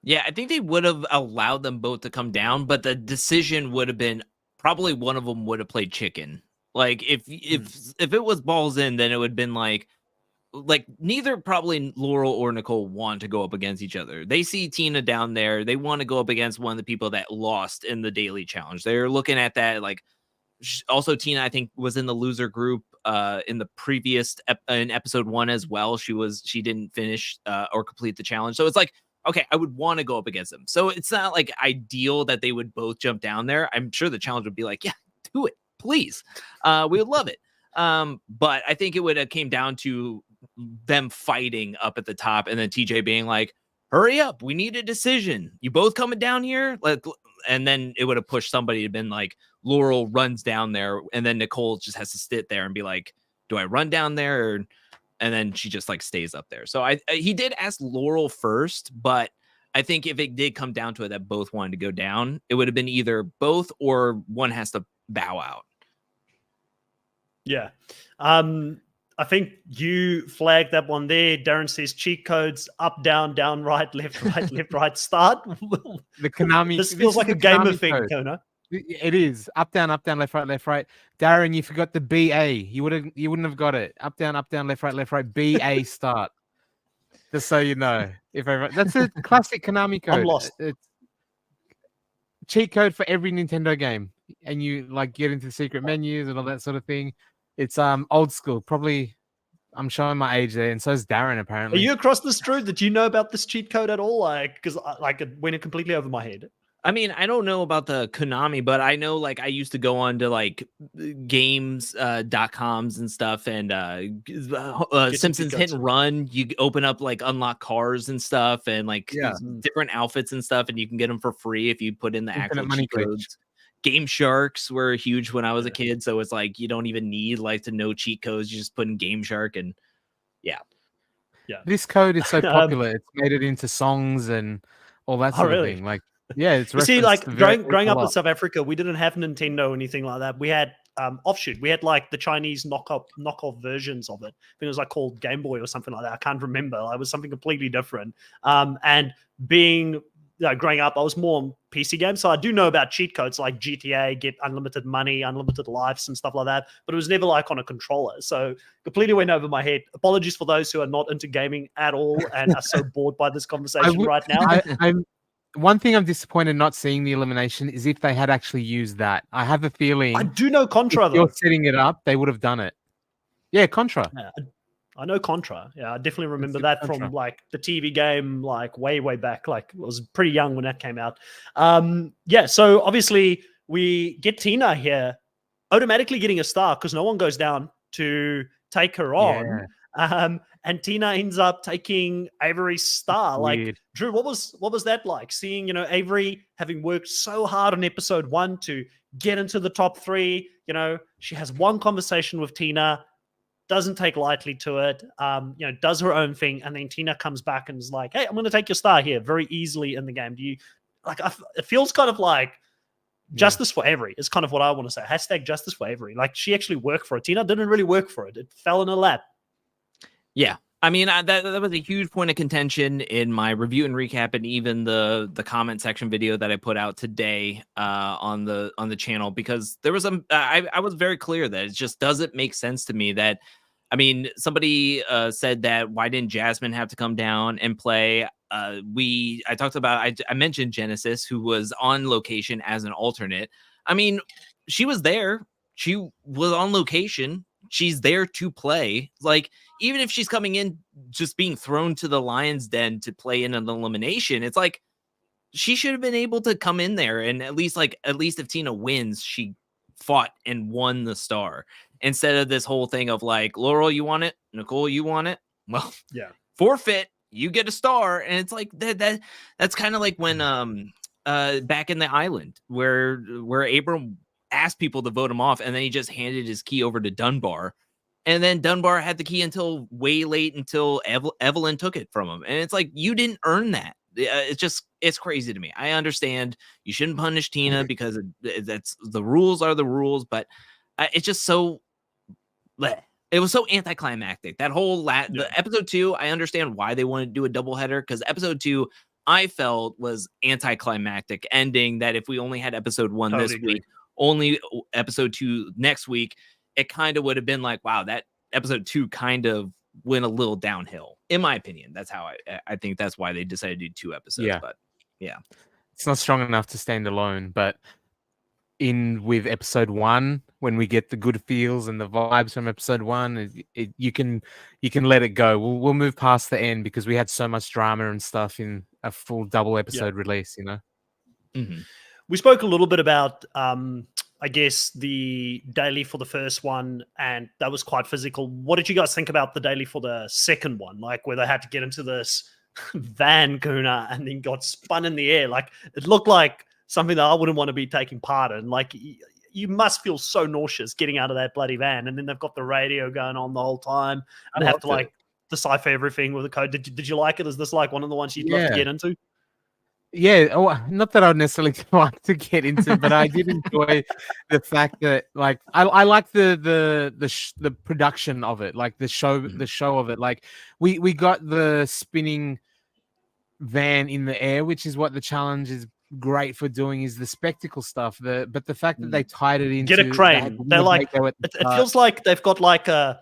S3: Yeah, I think they would have allowed them both to come down, but the decision would have been probably one of them would have played chicken. Like if it was balls in, then it would have been like neither probably Laurel or Nicole want to go up against each other. They see Tina down there. They want to go up against one of the people that lost in the daily challenge. They're looking at that like. Also, Tina, I think, was in the loser group in the previous in episode 1 as well. She didn't finish or complete the challenge. So it's like, okay, I would want to go up against them. So it's not like ideal that they would both jump down there. I'm sure the challenge would be like, yeah, do it, please. We would love it. But I think it would have came down to them fighting up at the top and then TJ being like, hurry up, we need a decision. You both coming down here? And then it would have pushed somebody to been like, Laurel runs down there, and then Nicole just has to sit there and be like, do I run down there? And then she just like stays up there. So he did ask Laurel first, but I think if it did come down to it that both wanted to go down, it would have been either both or one has to bow out.
S1: Yeah. I think you flagged that one there. Darren says cheat codes up, down, right, left, right, start.
S2: The Konami.
S1: This feels like a game effect, Kona.
S2: It is up, down, left, right. Darren, you forgot the BA. You wouldn't have got it. Up, down, left, right. BA start. Just so you know, that's a classic Konami code.
S1: I'm lost.
S2: It's cheat code for every Nintendo game, and you like get into secret menus and all that sort of thing. It's old school. Probably, I'm showing my age there, and so is Darren apparently.
S1: Are you across the street? Did you know about this cheat code at all? Like, because it went completely over my head.
S3: I mean, I don't know about the Konami, but I know like I used to go on to like games.coms and stuff and Simpsons Hit and Run. You open up like unlock cars and stuff and like different outfits and stuff, and you can get them for free if you put in the actual cheat codes. Game Sharks were huge when I was a kid, so it's like you don't even need like to know cheat codes. You just put in Game Shark and yeah.
S2: This code is so popular; it's made it into songs and all that sort of thing. Like. Yeah, it's
S1: you see, like growing up in South Africa, we didn't have Nintendo or anything like that. We had offshoot. We had like the Chinese knockoff versions of it. I think it was like called Game Boy or something like that. I can't remember. It was something completely different. And being growing up, I was more on PC games, so I do know about cheat codes like GTA, get unlimited money, unlimited lives, and stuff like that. But it was never like on a controller, so completely went over my head. Apologies for those who are not into gaming at all and are so bored by this conversation right now.
S2: One thing I'm disappointed not seeing the elimination is if they had actually used that. I have a feeling.
S1: I do know Contra,
S2: if you're setting it up, they would have done it. Yeah, Contra.
S1: Yeah, I know Contra. Yeah, I definitely remember that from like the TV game, like way back. Like I was pretty young when that came out. Yeah, so obviously we get Tina here automatically getting a star because no one goes down to take her on. Yeah. And Tina ends up taking Avery's star.
S2: Weird.
S1: Like, Drew, what was that like? Seeing, Avery having worked so hard on episode 1 to get into the top 3. She has one conversation with Tina, doesn't take lightly to it, does her own thing, and then Tina comes back and is like, hey, I'm going to take your star here very easily in the game. Do you like? It feels kind of like Justice for Avery is kind of what I want to say. Hashtag justice for Avery. Like, she actually worked for it. Tina didn't really work for it. It fell in her lap.
S3: Yeah. I mean, that was a huge point of contention in my review and recap, and even the comment section video that I put out today on the channel, because there was I was very clear that it just doesn't make sense to me that, I mean, somebody said that why didn't Jasmine have to come down and play? I mentioned Genesis, who was on location as an alternate. I mean, she was there. She was on location. She's there to play. Like, even if she's coming in just being thrown to the lion's den to play in an elimination, it's like she should have been able to come in there and at least if Tina wins, she fought and won the star, instead of this whole thing of like, Laurel, you want it? Nicole, you want it? Well,
S1: yeah,
S3: forfeit, you get a star. And it's like that's kind of like when back in the island where Abram asked people to vote him off, and then he just handed his key over to Dunbar, and then Dunbar had the key until way late, until Evelyn took it from him. And it's like, you didn't earn that. It's crazy to me. I understand you shouldn't punish Tina because that's the rules are the rules, but it's just so bleh. It was so anticlimactic. That whole the episode 2, I understand why they wanted to do a doubleheader, because episode 2 I felt was anticlimactic ending, that if we only had episode 1 this week, only episode 2 next week, it kind of would have been like, wow, that episode 2 kind of went a little downhill, in my opinion. That's how I think that's why they decided to do 2 episodes.
S2: Yeah.
S3: But yeah,
S2: it's not strong enough to stand alone. But with episode 1, when we get the good feels and the vibes from episode 1, you can let it go. We'll move past the end, because we had so much drama and stuff in a full double episode release, you know.
S3: Mm-hmm.
S1: We spoke a little bit about, I guess, the daily for the first one, and that was quite physical. What did you guys think about the daily for the second one? Like, where they had to get into this van, Kuna, and then got spun in the air. Like, it looked like something that I wouldn't want to be taking part in. Like, you must feel so nauseous getting out of that bloody van, and then they've got the radio going on the whole time, and they have to like decipher everything with the code. Did you like it? Is this like one of the ones you'd love to get into?
S2: Yeah, not that I would necessarily like to get into, but I did enjoy the fact that, like, I like the production of it, like the show of it. Like, we got the spinning van in the air, which is what the challenge is great for doing, is the spectacle stuff. But the fact that they tied it into
S1: get a crane, they're like, it feels like they've got like a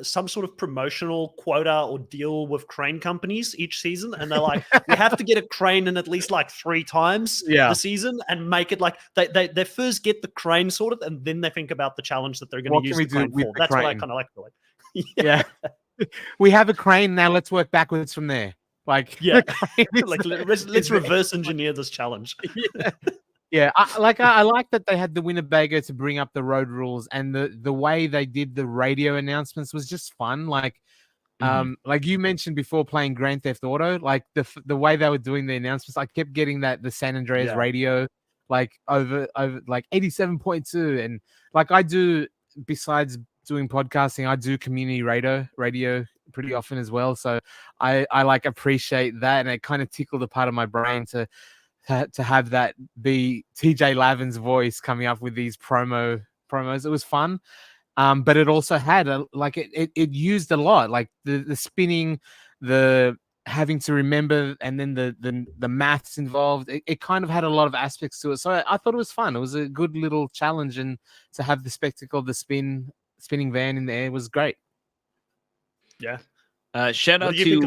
S1: some sort of promotional quota or deal with crane companies each season, and they're like, we have to get a crane in at least like 3 times the season, and make it like they first get the crane sorted, and then they think about the challenge that they're going to use the crane for. That's what I kind of like.
S2: Yeah. We have a crane now. Let's work backwards from there. Like,
S1: like let's reverse engineer this challenge.
S2: Yeah, I like that they had the Winnebago to bring up the road rules, and the way they did the radio announcements was just fun. Like, like you mentioned before, playing Grand Theft Auto, like the way they were doing the announcements, I kept getting the San Andreas radio, like over like 87.2, and like I do, besides doing podcasting, I do community radio pretty often as well. So I like appreciate that, and it kind of tickled a part of my brain to have that be TJ Lavin's voice coming up with these promos. It was fun, but it also had it used a lot, like the spinning, the having to remember, and then the maths involved. It kind of had a lot of aspects to it, so I thought it was fun. It was a good little challenge, and to have the spectacle, the spinning van in the air was great.
S1: Yeah.
S3: Shout out to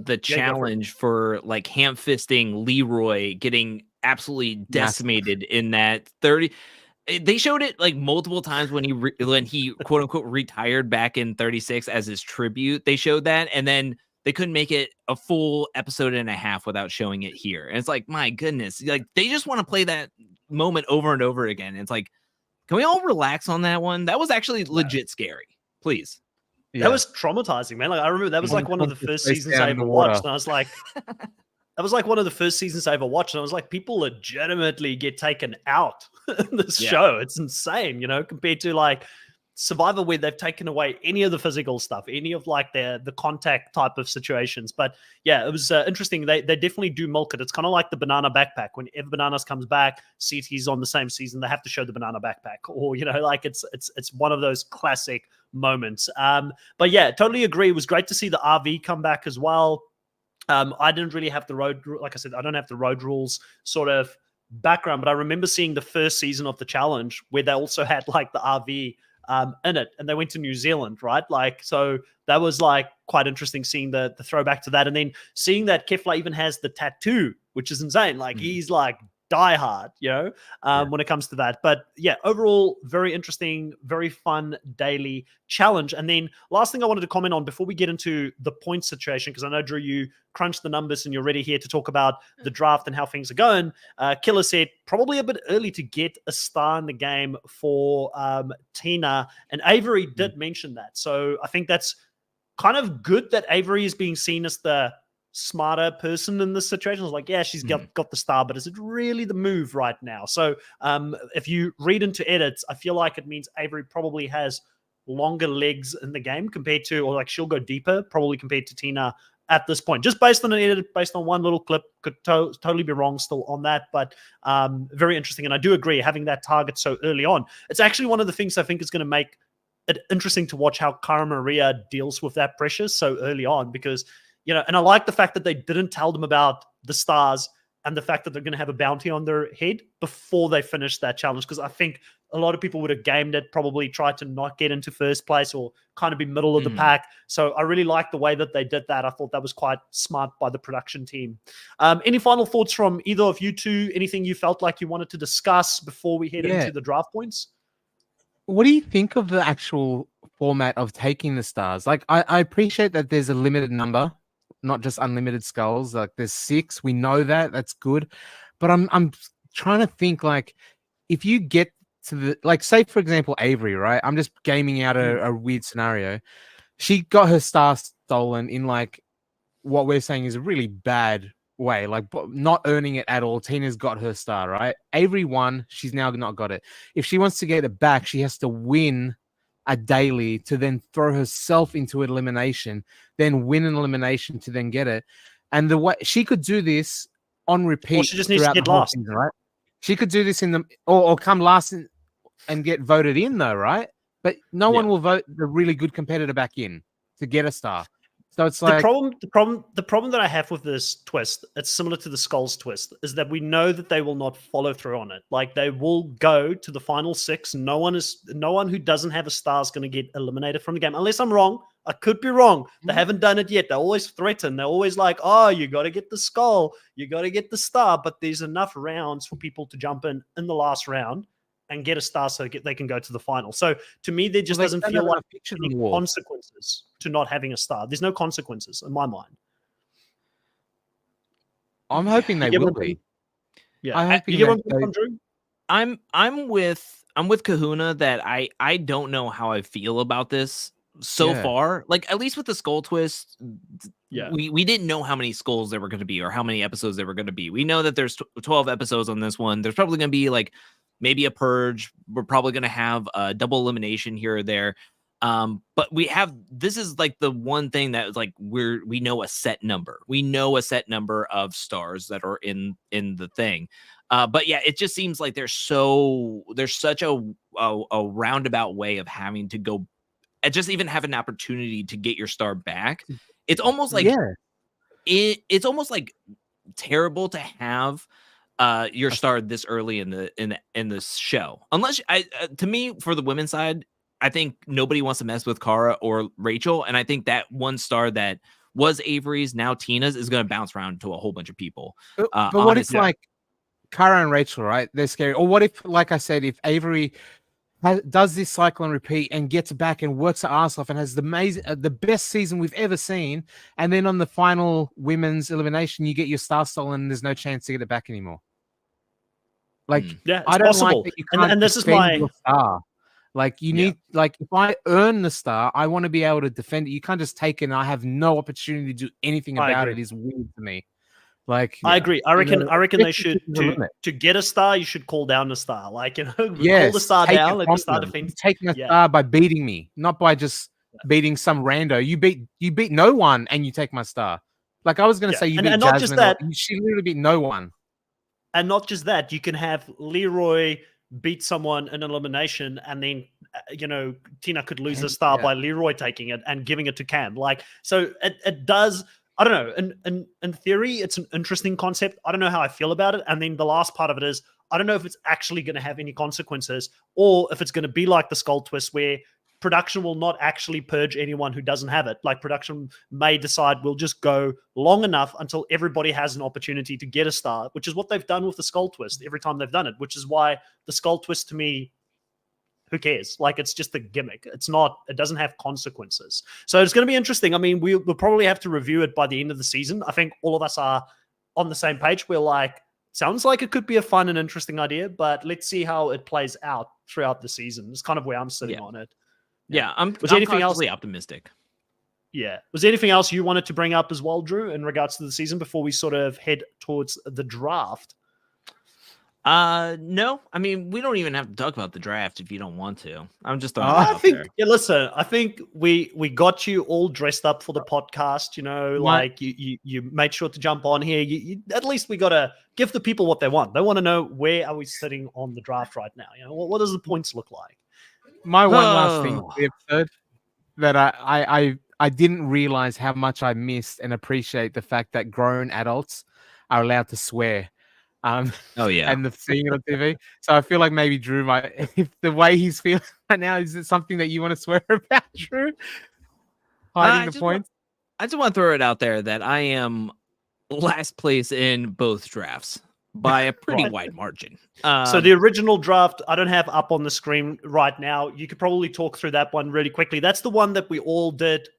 S3: the challenge for like ham fisting Leroy getting absolutely decimated in that 30. They showed it like multiple times when he quote unquote retired back in 36 as his tribute. They showed that, and then they couldn't make it a full episode and a half without showing it here. And it's like, my goodness, like they just want to play that moment over and over again. And it's like, can we all relax on that one? That was actually legit scary. Please.
S1: Yeah. That was traumatizing, man. Like, I remember that was like one of the first seasons I ever watched, and I was like, that was like one of the first seasons I ever watched, and I was like, people legitimately get taken out in this show. It's insane, compared to like Survivor where they've taken away any of the physical stuff, any of like the contact type of situations. But yeah, it was interesting. They definitely do milk it. It's kind of like the banana backpack. Whenever Bananas comes back, CT's on the same season, they have to show the banana backpack, or like it's one of those classic moments. But yeah, totally agree. It was great to see the RV come back as well. I didn't really have the road, like I said, I don't have the road rules sort of background, but I remember seeing the first season of the challenge where they also had like the RV in it, and they went to New Zealand, right? Like, so that was like quite interesting seeing the throwback to that, and then seeing that Kefla even has the tattoo, which is insane. Like he's like die hard, when it comes to that. But yeah, overall, very interesting, very fun daily challenge. And then last thing I wanted to comment on before we get into the point situation, because I know, Drew, you crunched the numbers and you're ready here to talk about the draft and how things are going. Killer said probably a bit early to get a star in the game for Tina, and Avery did mention that. So I think that's kind of good that Avery is being seen as the smarter person in this situation. It's like, yeah, she's got the star, but is it really the move right now? So if you read into edits, I feel like it means Avery probably has longer legs in the game compared to, or like she'll go deeper probably compared to Tina at this point, just based on an edit, based on one little clip. Could totally be wrong still on that, but very interesting. And I do agree, having that target so early on, it's actually one of the things I think is going to make it interesting to watch how Cara Maria deals with that pressure so early on, because and I like the fact that they didn't tell them about the stars and the fact that they're going to have a bounty on their head before they finish that challenge. Because I think a lot of people would have gamed it, probably tried to not get into first place or kind of be middle of the pack. So I really like the way that they did that. I thought that was quite smart by the production team. Any final thoughts from either of you two? Anything you felt like you wanted to discuss before we head into the draft points?
S2: What do you think of the actual format of taking the stars? Like, I appreciate that there's a limited number, not just unlimited skulls. Like there's 6. We know that. That's good. But I'm trying to think, like, if you get to the, like, say, for example, Avery, right? I'm just gaming out a weird scenario. She got her star stolen in like what we're saying is a really bad way, like not earning it at all. Tina's got her star, right? Avery won. She's now not got it. If she wants to get it back, she has to win a daily to then throw herself into elimination, then win an elimination to then get it. And the way she could do this on repeat,
S1: or she just needs to get last,
S2: season, right? She could do this in the or come last and get voted in, though, right? But no one will vote the really good competitor back in to get a star. So it's like
S1: the problem that I have with this twist, it's similar to the Skulls twist, is that we know that they will not follow through on it. Like they will go to the final 6. No one who doesn't have a star is going to get eliminated from the game, unless I'm wrong. I could be wrong. They haven't done it yet. They always threaten. They're always like, "Oh, you got to get the skull, you got to get the star." But there's enough rounds for people to jump in the last round and get a star so they can go to the final. So to me, there just doesn't feel like any consequences to not having a star. There's no consequences in my mind.
S2: I'm hoping they will be.
S1: Yeah,
S3: I'm with Kahuna that I don't know how I feel about this so far. Like at least with the skull twist, we didn't know how many skulls there were going to be or how many episodes there were going to be. We know that there's 12 episodes on this one. There's probably going to be like maybe a purge. We're probably going to have a double elimination here or there. But this is like the one thing that is like we know a set number. We know a set number of stars that are in the thing. But yeah, it just seems like there's such a roundabout way of having to go and just even have an opportunity to get your star back. It's almost like it's almost like terrible to have your star this early in the show. Unless to me, for the women's side, I think nobody wants to mess with Cara or Rachel, and I think that one star that was Avery's, now Tina's, is going to bounce around to a whole bunch of people.
S2: But what if like Cara and Rachel, right? They're scary. Or what if, like I said, if Avery does this cycle and repeat and gets back and works her ass off and has the best season we've ever seen, and then on the final women's elimination, you get your star stolen and there's no chance to get it back anymore. Like, I don't
S1: possible.
S2: like that you can't
S1: and this is my
S2: your star. Like you need, like if I earn the star, I want to be able to defend it. You can't just take it and I have no opportunity to do anything about it. Is weird to me. Like,
S1: I agree. I reckon. I reckon they should
S2: the limit.
S1: to get a star. You should call down a star. Like call the
S2: Yes,
S1: star
S2: take
S1: down.
S2: it
S1: Let
S2: from
S1: the star
S2: them.
S1: defend.
S2: You take my
S1: Yeah.
S2: star by beating me, not by just beating some rando. You beat no one, and you take my star. Like I was gonna say, you beat
S1: and not just
S2: Jasmine.
S1: that.
S2: She literally beat no one.
S1: And not just that, you can have Leroy beat someone in elimination, and then Tina could lose a star by Leroy taking it and giving it to Cam. Like, so it does. I don't know. In theory, it's an interesting concept. I don't know how I feel about it. And then the last part of it is, I don't know if it's actually going to have any consequences, or if it's going to be like the skull twist where production will not actually purge anyone who doesn't have it. Like production may decide we'll just go long enough until everybody has an opportunity to get a star, which is what they've done with the skull twist every time they've done it, which is why the skull twist to me, who cares? Like, it's just a gimmick. It doesn't have consequences. So it's going to be interesting. I mean, we'll probably have to review it by the end of the season. I think all of us are on the same page. We're like, sounds like it could be a fun and interesting idea, but let's see how it plays out throughout the season. It's kind of where I'm sitting on it.
S3: Yeah, I'm
S1: anything else
S3: optimistic.
S1: Yeah. Was there anything else you wanted to bring up as well, Drew, in regards to the season before we sort of head towards the draft?
S3: No. I mean, we don't even have to talk about the draft if you don't want to. I'm just throwing it out
S1: think
S3: there.
S1: Yeah, listen, I think we got you all dressed up for the podcast, like you made sure to jump on here. You at least we got to give the people what they want. They want to know, where are we sitting on the draft right now? What does the points look like?
S2: My one last thing for the episode that I didn't realize how much I missed and appreciate the fact that grown adults are allowed to swear. And the seeing it on TV. So I feel like maybe Drew might, if the way he's feeling right now, is it something that you want to swear about, Drew? Hiding the points?
S3: I just want to throw it out there that I am last place in both drafts by a pretty wide margin.
S1: So the original draft, I don't have up on the screen right now. You could probably talk through that one really quickly. That's the one that we all did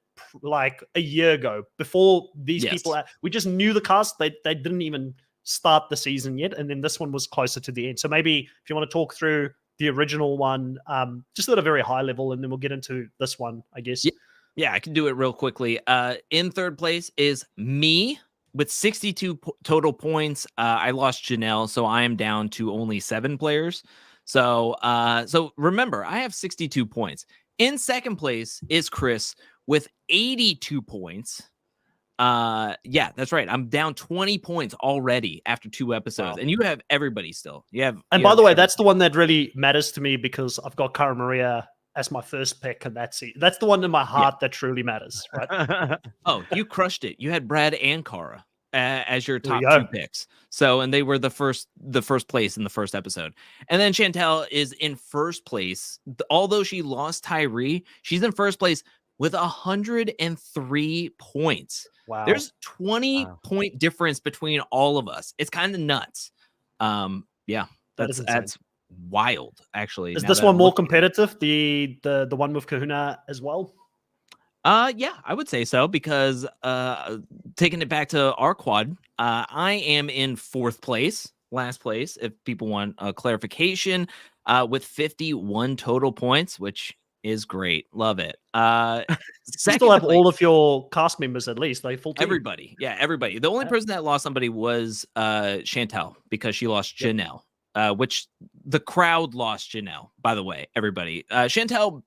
S1: like a year ago before these people. We just knew the cast. They didn't even start the season yet. And then this one was closer to the end. So maybe if you want to talk through the original one, just at a very high level, and then we'll get into this one, I guess.
S3: Yeah, I can do it real quickly. In third place is me with 62 total points. I lost Janelle, so I am down to only 7 players. So remember, I have 62 points. In second place is Chris with 82 points. Yeah, that's right. I'm down 20 points already after 2 episodes. Wow. And you have everybody still. And
S1: by the way, that's the one that really matters to me, because I've got Cara Maria as my first pick, and that's the one in my heart that truly matters, right?
S3: Oh, you crushed it. You had Brad and Cara as your top 2 picks. So, and they were the first place in the first episode. And then Chantel is in first place. Although she lost Tyree, she's in first place with 103 points.
S1: Wow.
S3: There's 20 point difference between all of us. It's kind of nuts. Yeah, that's wild, actually.
S1: Is this one more competitive? The one with Kahuna as well?
S3: Yeah, I would say so, because taking it back to our quad, I am in 4th place, last place, if people want a clarification, with 51 total points, which is great. Love it.
S1: You still have all of your cast members, at least, like full team.
S3: Everybody. Yeah, everybody. The only person that lost somebody was Chantel, because she lost Janelle, which the crowd lost Janelle, by the way, everybody. Chantel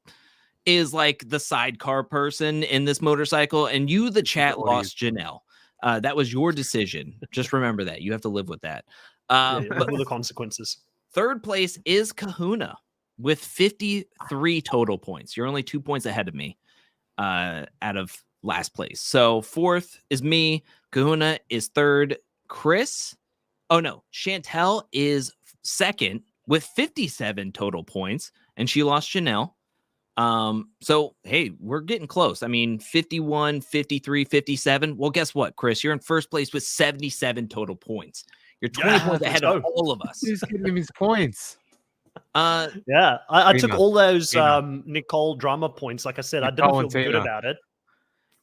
S3: is like the sidecar person in this motorcycle, and you, the chat, lost Janelle. That was your decision. Just remember that. You have to live with that.
S1: Live with the consequences.
S3: Third place is Kahuna with 53 total points. You're only 2 points ahead of me out of last place. So 4th is me. Kahuna is 3rd. Chris. Oh, no. Chantel is 2nd with 57 total points, and she lost Janelle. So, hey, we're getting close. I mean, 51, 53, 57. Well, guess what, Chris? You're in first place with 77 total points. You're 20 points ahead of all of us.
S2: He's giving him his points.
S1: I took all those Nicole drama points. Like I said, I didn't feel good about it.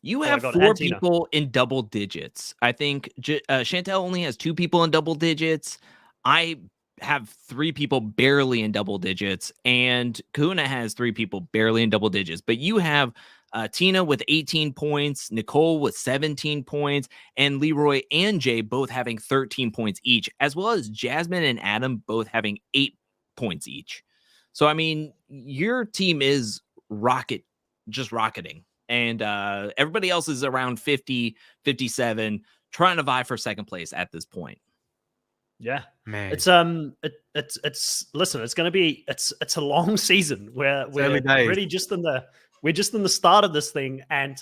S3: You have 4 people in double digits. I think Chantel only has 2 people in double digits. I have 3 people barely in double digits, and Kahuna has 3 people barely in double digits. But you have Tina with 18 points, Nicole with 17 points, and Leroy and Jay both having 13 points each, as well as Jasmine and Adam both having 8 points each. So, I mean, your team is just rocketing. And everybody else is around 50, 57, trying to vie for second place at this point.
S1: Yeah,
S2: Man,
S1: it's listen, it's going to be it's a long season where we're
S2: early days.
S1: really just in the start of this thing, and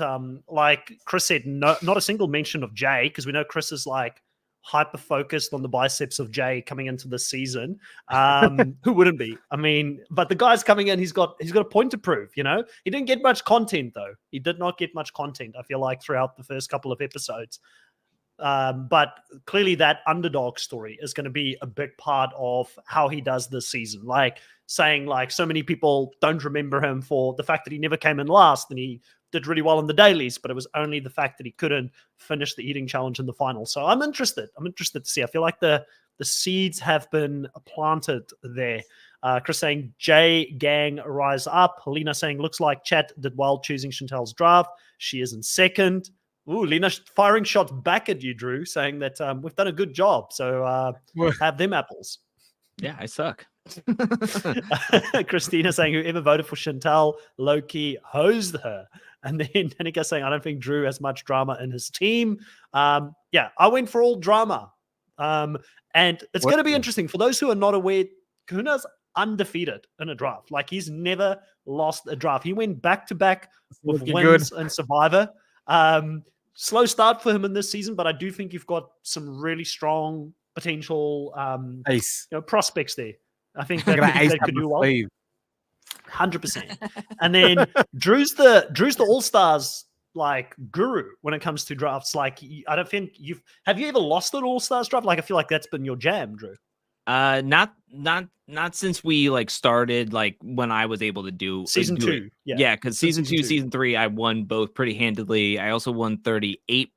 S1: like Chris said, not a single mention of Jay, because we know Chris is like hyper focused on the biceps of Jay coming into this season. Who wouldn't be? I mean, but the guy's coming in, he's got a point to prove. You know, he didn't get much content though. He did not get much content, I feel like, throughout the first couple of episodes. But clearly that underdog story is going to be a big part of how he does this season. Like saying, like, so many people don't remember him for the fact that he never came in last and he did really well in the dailies, but it was only the fact that he couldn't finish the eating challenge in the final. So I'm interested to see. I feel like the seeds have been planted there. Chris saying, Jay gang rise up. Helena saying, looks like chat did well choosing Chantel's draft. She is in second. Ooh, Lena firing shots back at you, Drew, saying that we've done a good job. So have them apples.
S3: Yeah, I suck.
S1: Christina saying, whoever voted for Chantel, low-key hosed her. And then Danica saying, I don't think Drew has much drama in his team. Yeah, I went for all drama. And it's going to be interesting. For those who are not aware, Kuna's undefeated in a draft. Like, he's never lost a draft. He went back-to-back with wins in Survivor. Slow start for him in this season, but I do think you've got some really strong potential prospects there. I think that could do well. 100%. And then Drew's the All-Stars like guru when it comes to drafts. Like, I don't think have you ever lost an All-Stars draft? Like, I feel like that's been your jam, Drew.
S3: Not since we like started, like when I was able to do
S1: season 2.
S3: Yeah, because season 2, season 3, I won both pretty handedly. I also won 38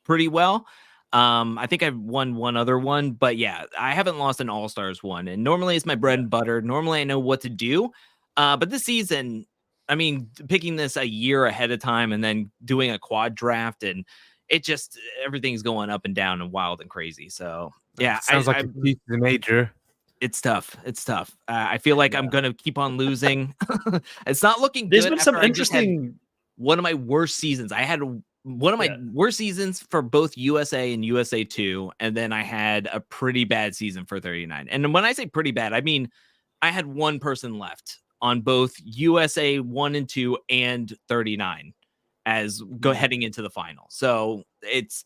S3: pretty well. I think I've won one other one, but yeah, I haven't lost an All-Stars one. And normally it's my bread and butter. Normally I know what to do. But this season, I mean, picking this a year ahead of time and then doing a quad draft, and it just, everything's going up and down and wild and crazy. So yeah,
S2: sounds like a piece of major.
S3: It's tough. I feel like I'm gonna keep on losing. It's not looking
S1: There's
S3: good.
S1: been some interesting.
S3: One of my worst seasons. I had one of my worst seasons for both USA and USA 2, and then I had a pretty bad season for 39. And when I say pretty bad, I mean I had one person left on both USA 1 and 2 and 39 as heading into the final. So it's.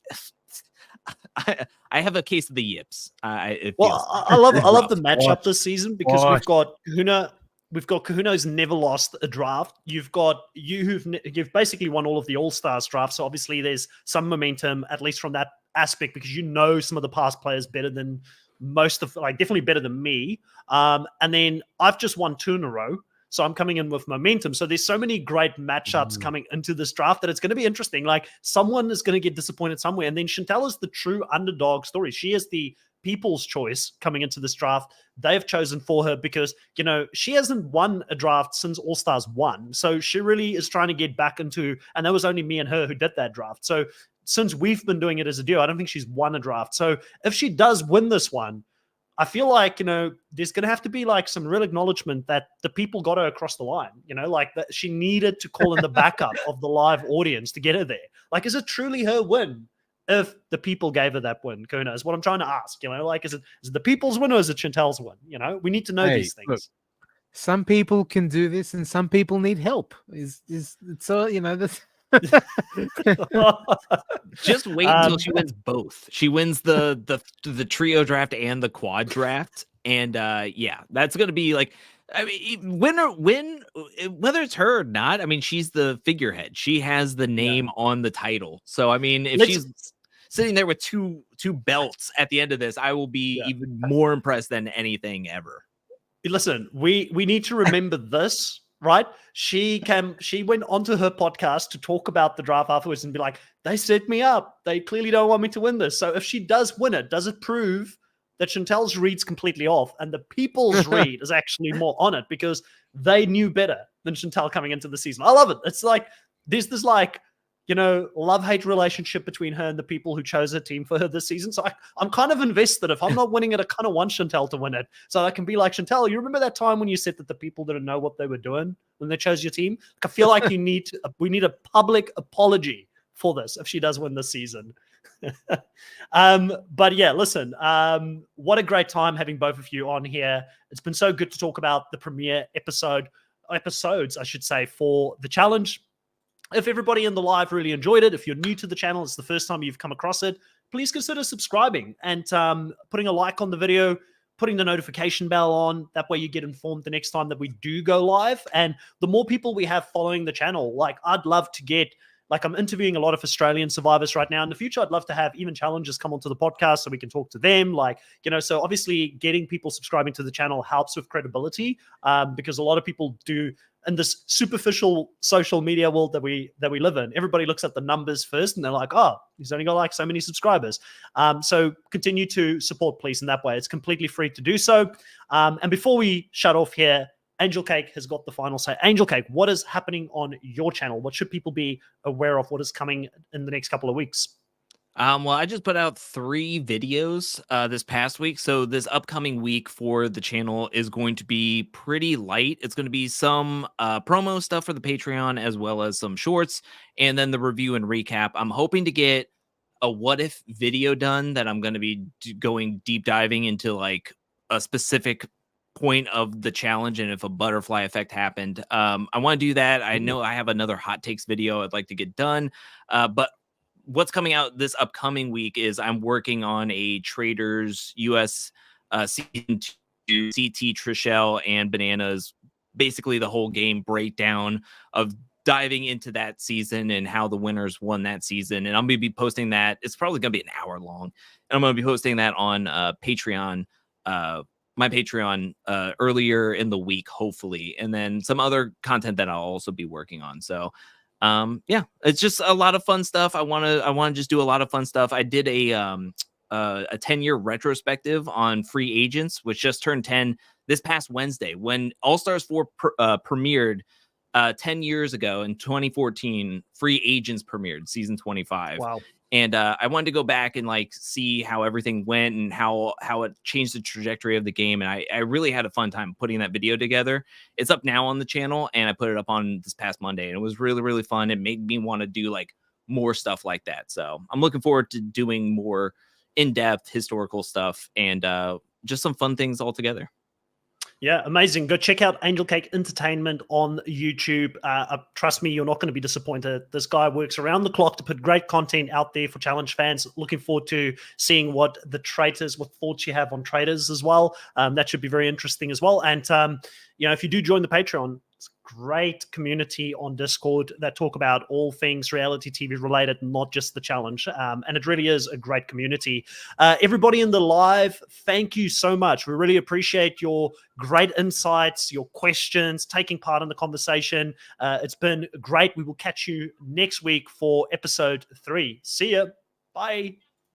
S3: I have a case of the yips. I love
S1: the matchup this season because we've got Kahuna. We've got Kahuna who's never lost a draft. You've got you've basically won all of the All-Stars drafts. So obviously there's some momentum, at least from that aspect, because you know some of the past players better than most of, like, definitely better than me. And then I've just won 2 in a row. So I'm coming in with momentum. So there's so many great matchups coming into this draft that it's going to be interesting. Like, someone is going to get disappointed somewhere. And then Chantel is the true underdog story. She is the people's choice coming into this draft. They've chosen for her because, you know, she hasn't won a draft since All-Stars 1. So she really is trying to get back into, and that was only me and her who did that draft. So since we've been doing it as a duo, I don't think she's won a draft. So if she does win this one, I feel like, you know, there's going to have to be like some real acknowledgement that the people got her across the line, you know, like that she needed to call in the backup of the live audience to get her there. Like, is it truly her win if the people gave her that win, Kuna, is what I'm trying to ask, you know, like, is it the people's win or is it Chantel's win? You know, we need to know these things.
S2: Look, some people can do this and some people need help. So, you know, this.
S3: Just wait until she wins both. She wins the trio draft and the quad draft, and yeah, that's gonna be like, I mean, whether it's her or not, I mean, she's the figurehead. She has the name on the title. So I mean, if she's sitting there with two belts at the end of this, I will be even more impressed than anything ever.
S1: Listen, we need to remember this. Right? She went onto her podcast to talk about the draft afterwards and be like, they set me up. They clearly don't want me to win this. So if she does win it, does it prove that Chantel's read's completely off and the people's read is actually more on it because they knew better than Chantel coming into the season? I love it. It's like, there's this like, you know, love-hate relationship between her and the people who chose her team for her this season. So I'm kind of invested. If I'm not winning it, I kind of want Chantel to win it. So I can be like, Chantel, you remember that time when you said that the people didn't know what they were doing when they chose your team? Like, I feel like we need a public apology for this if she does win this season. But yeah, listen, what a great time having both of you on here. It's been so good to talk about the premiere episodes, I should say, for the challenge. If everybody in the live really enjoyed it, if you're new to the channel, it's the first time you've come across it, please consider subscribing and putting a like on the video, putting the notification bell on. That way you get informed the next time that we do go live. And the more people we have following the channel, like I'd love to get, like I'm interviewing a lot of Australian survivors right now. In the future, I'd love to have even challengers come onto the podcast so we can talk to them. Like, you know, so obviously getting people subscribing to the channel helps with credibility because a lot of people do in this superficial social media world that we live in. Everybody looks at the numbers first and they're like, oh, he's only got like so many subscribers. So continue to support, please, in that way. It's completely free to do so. And before we shut off here, Angel Cake has got the final say. Angel Cake, what is happening on your channel? What should people be aware of? What is coming in the next couple of weeks?
S3: Well, I just put out 3 videos this past week. So this upcoming week for the channel is going to be pretty light. It's going to be some promo stuff for the Patreon as well as some shorts and then the review and recap. I'm hoping to get a what if video done that I'm going to be going deep diving into like a specific point of the challenge and if a butterfly effect happened. I want to do that. I know I have another hot takes video I'd like to get done, but what's coming out this upcoming week is I'm working on a Traders US season 2 CT Trishelle and Bananas, basically the whole game breakdown of diving into that season and how the winners won that season. And I'm going to be posting that. It's probably going to be an hour long. And I'm going to be posting that on Patreon, my Patreon earlier in the week, hopefully. And then some other content that I'll also be working on. So yeah, it's just a lot of fun stuff. I want to just do a lot of fun stuff. I did a 10-year retrospective on free agents, which just turned 10 this past Wednesday when All Stars 4 premiered 10 years ago in 2014. Free Agents premiered season 25.
S1: Wow.
S3: And I wanted to go back and like see how everything went and how it changed the trajectory of the game. And I really had a fun time putting that video together. It's up now on the channel and I put it up on this past Monday and it was really, really fun. It made me want to do like more stuff like that. So I'm looking forward to doing more in-depth historical stuff and just some fun things all together.
S1: Yeah, amazing. Go check out Angel Cake Entertainment on YouTube. Trust me, you're not going to be disappointed. This guy works around the clock to put great content out there for challenge fans. Looking forward to seeing what thoughts you have on traders as well. That should be very interesting as well. And, you know, if you do join the Patreon, it's a great community on Discord that talk about all things reality TV related, not just the challenge. And it really is a great community. Everybody in the live, thank you so much. We really appreciate your great insights, your questions, taking part in the conversation. It's been great. We will catch you next week for episode 3. See ya. Bye.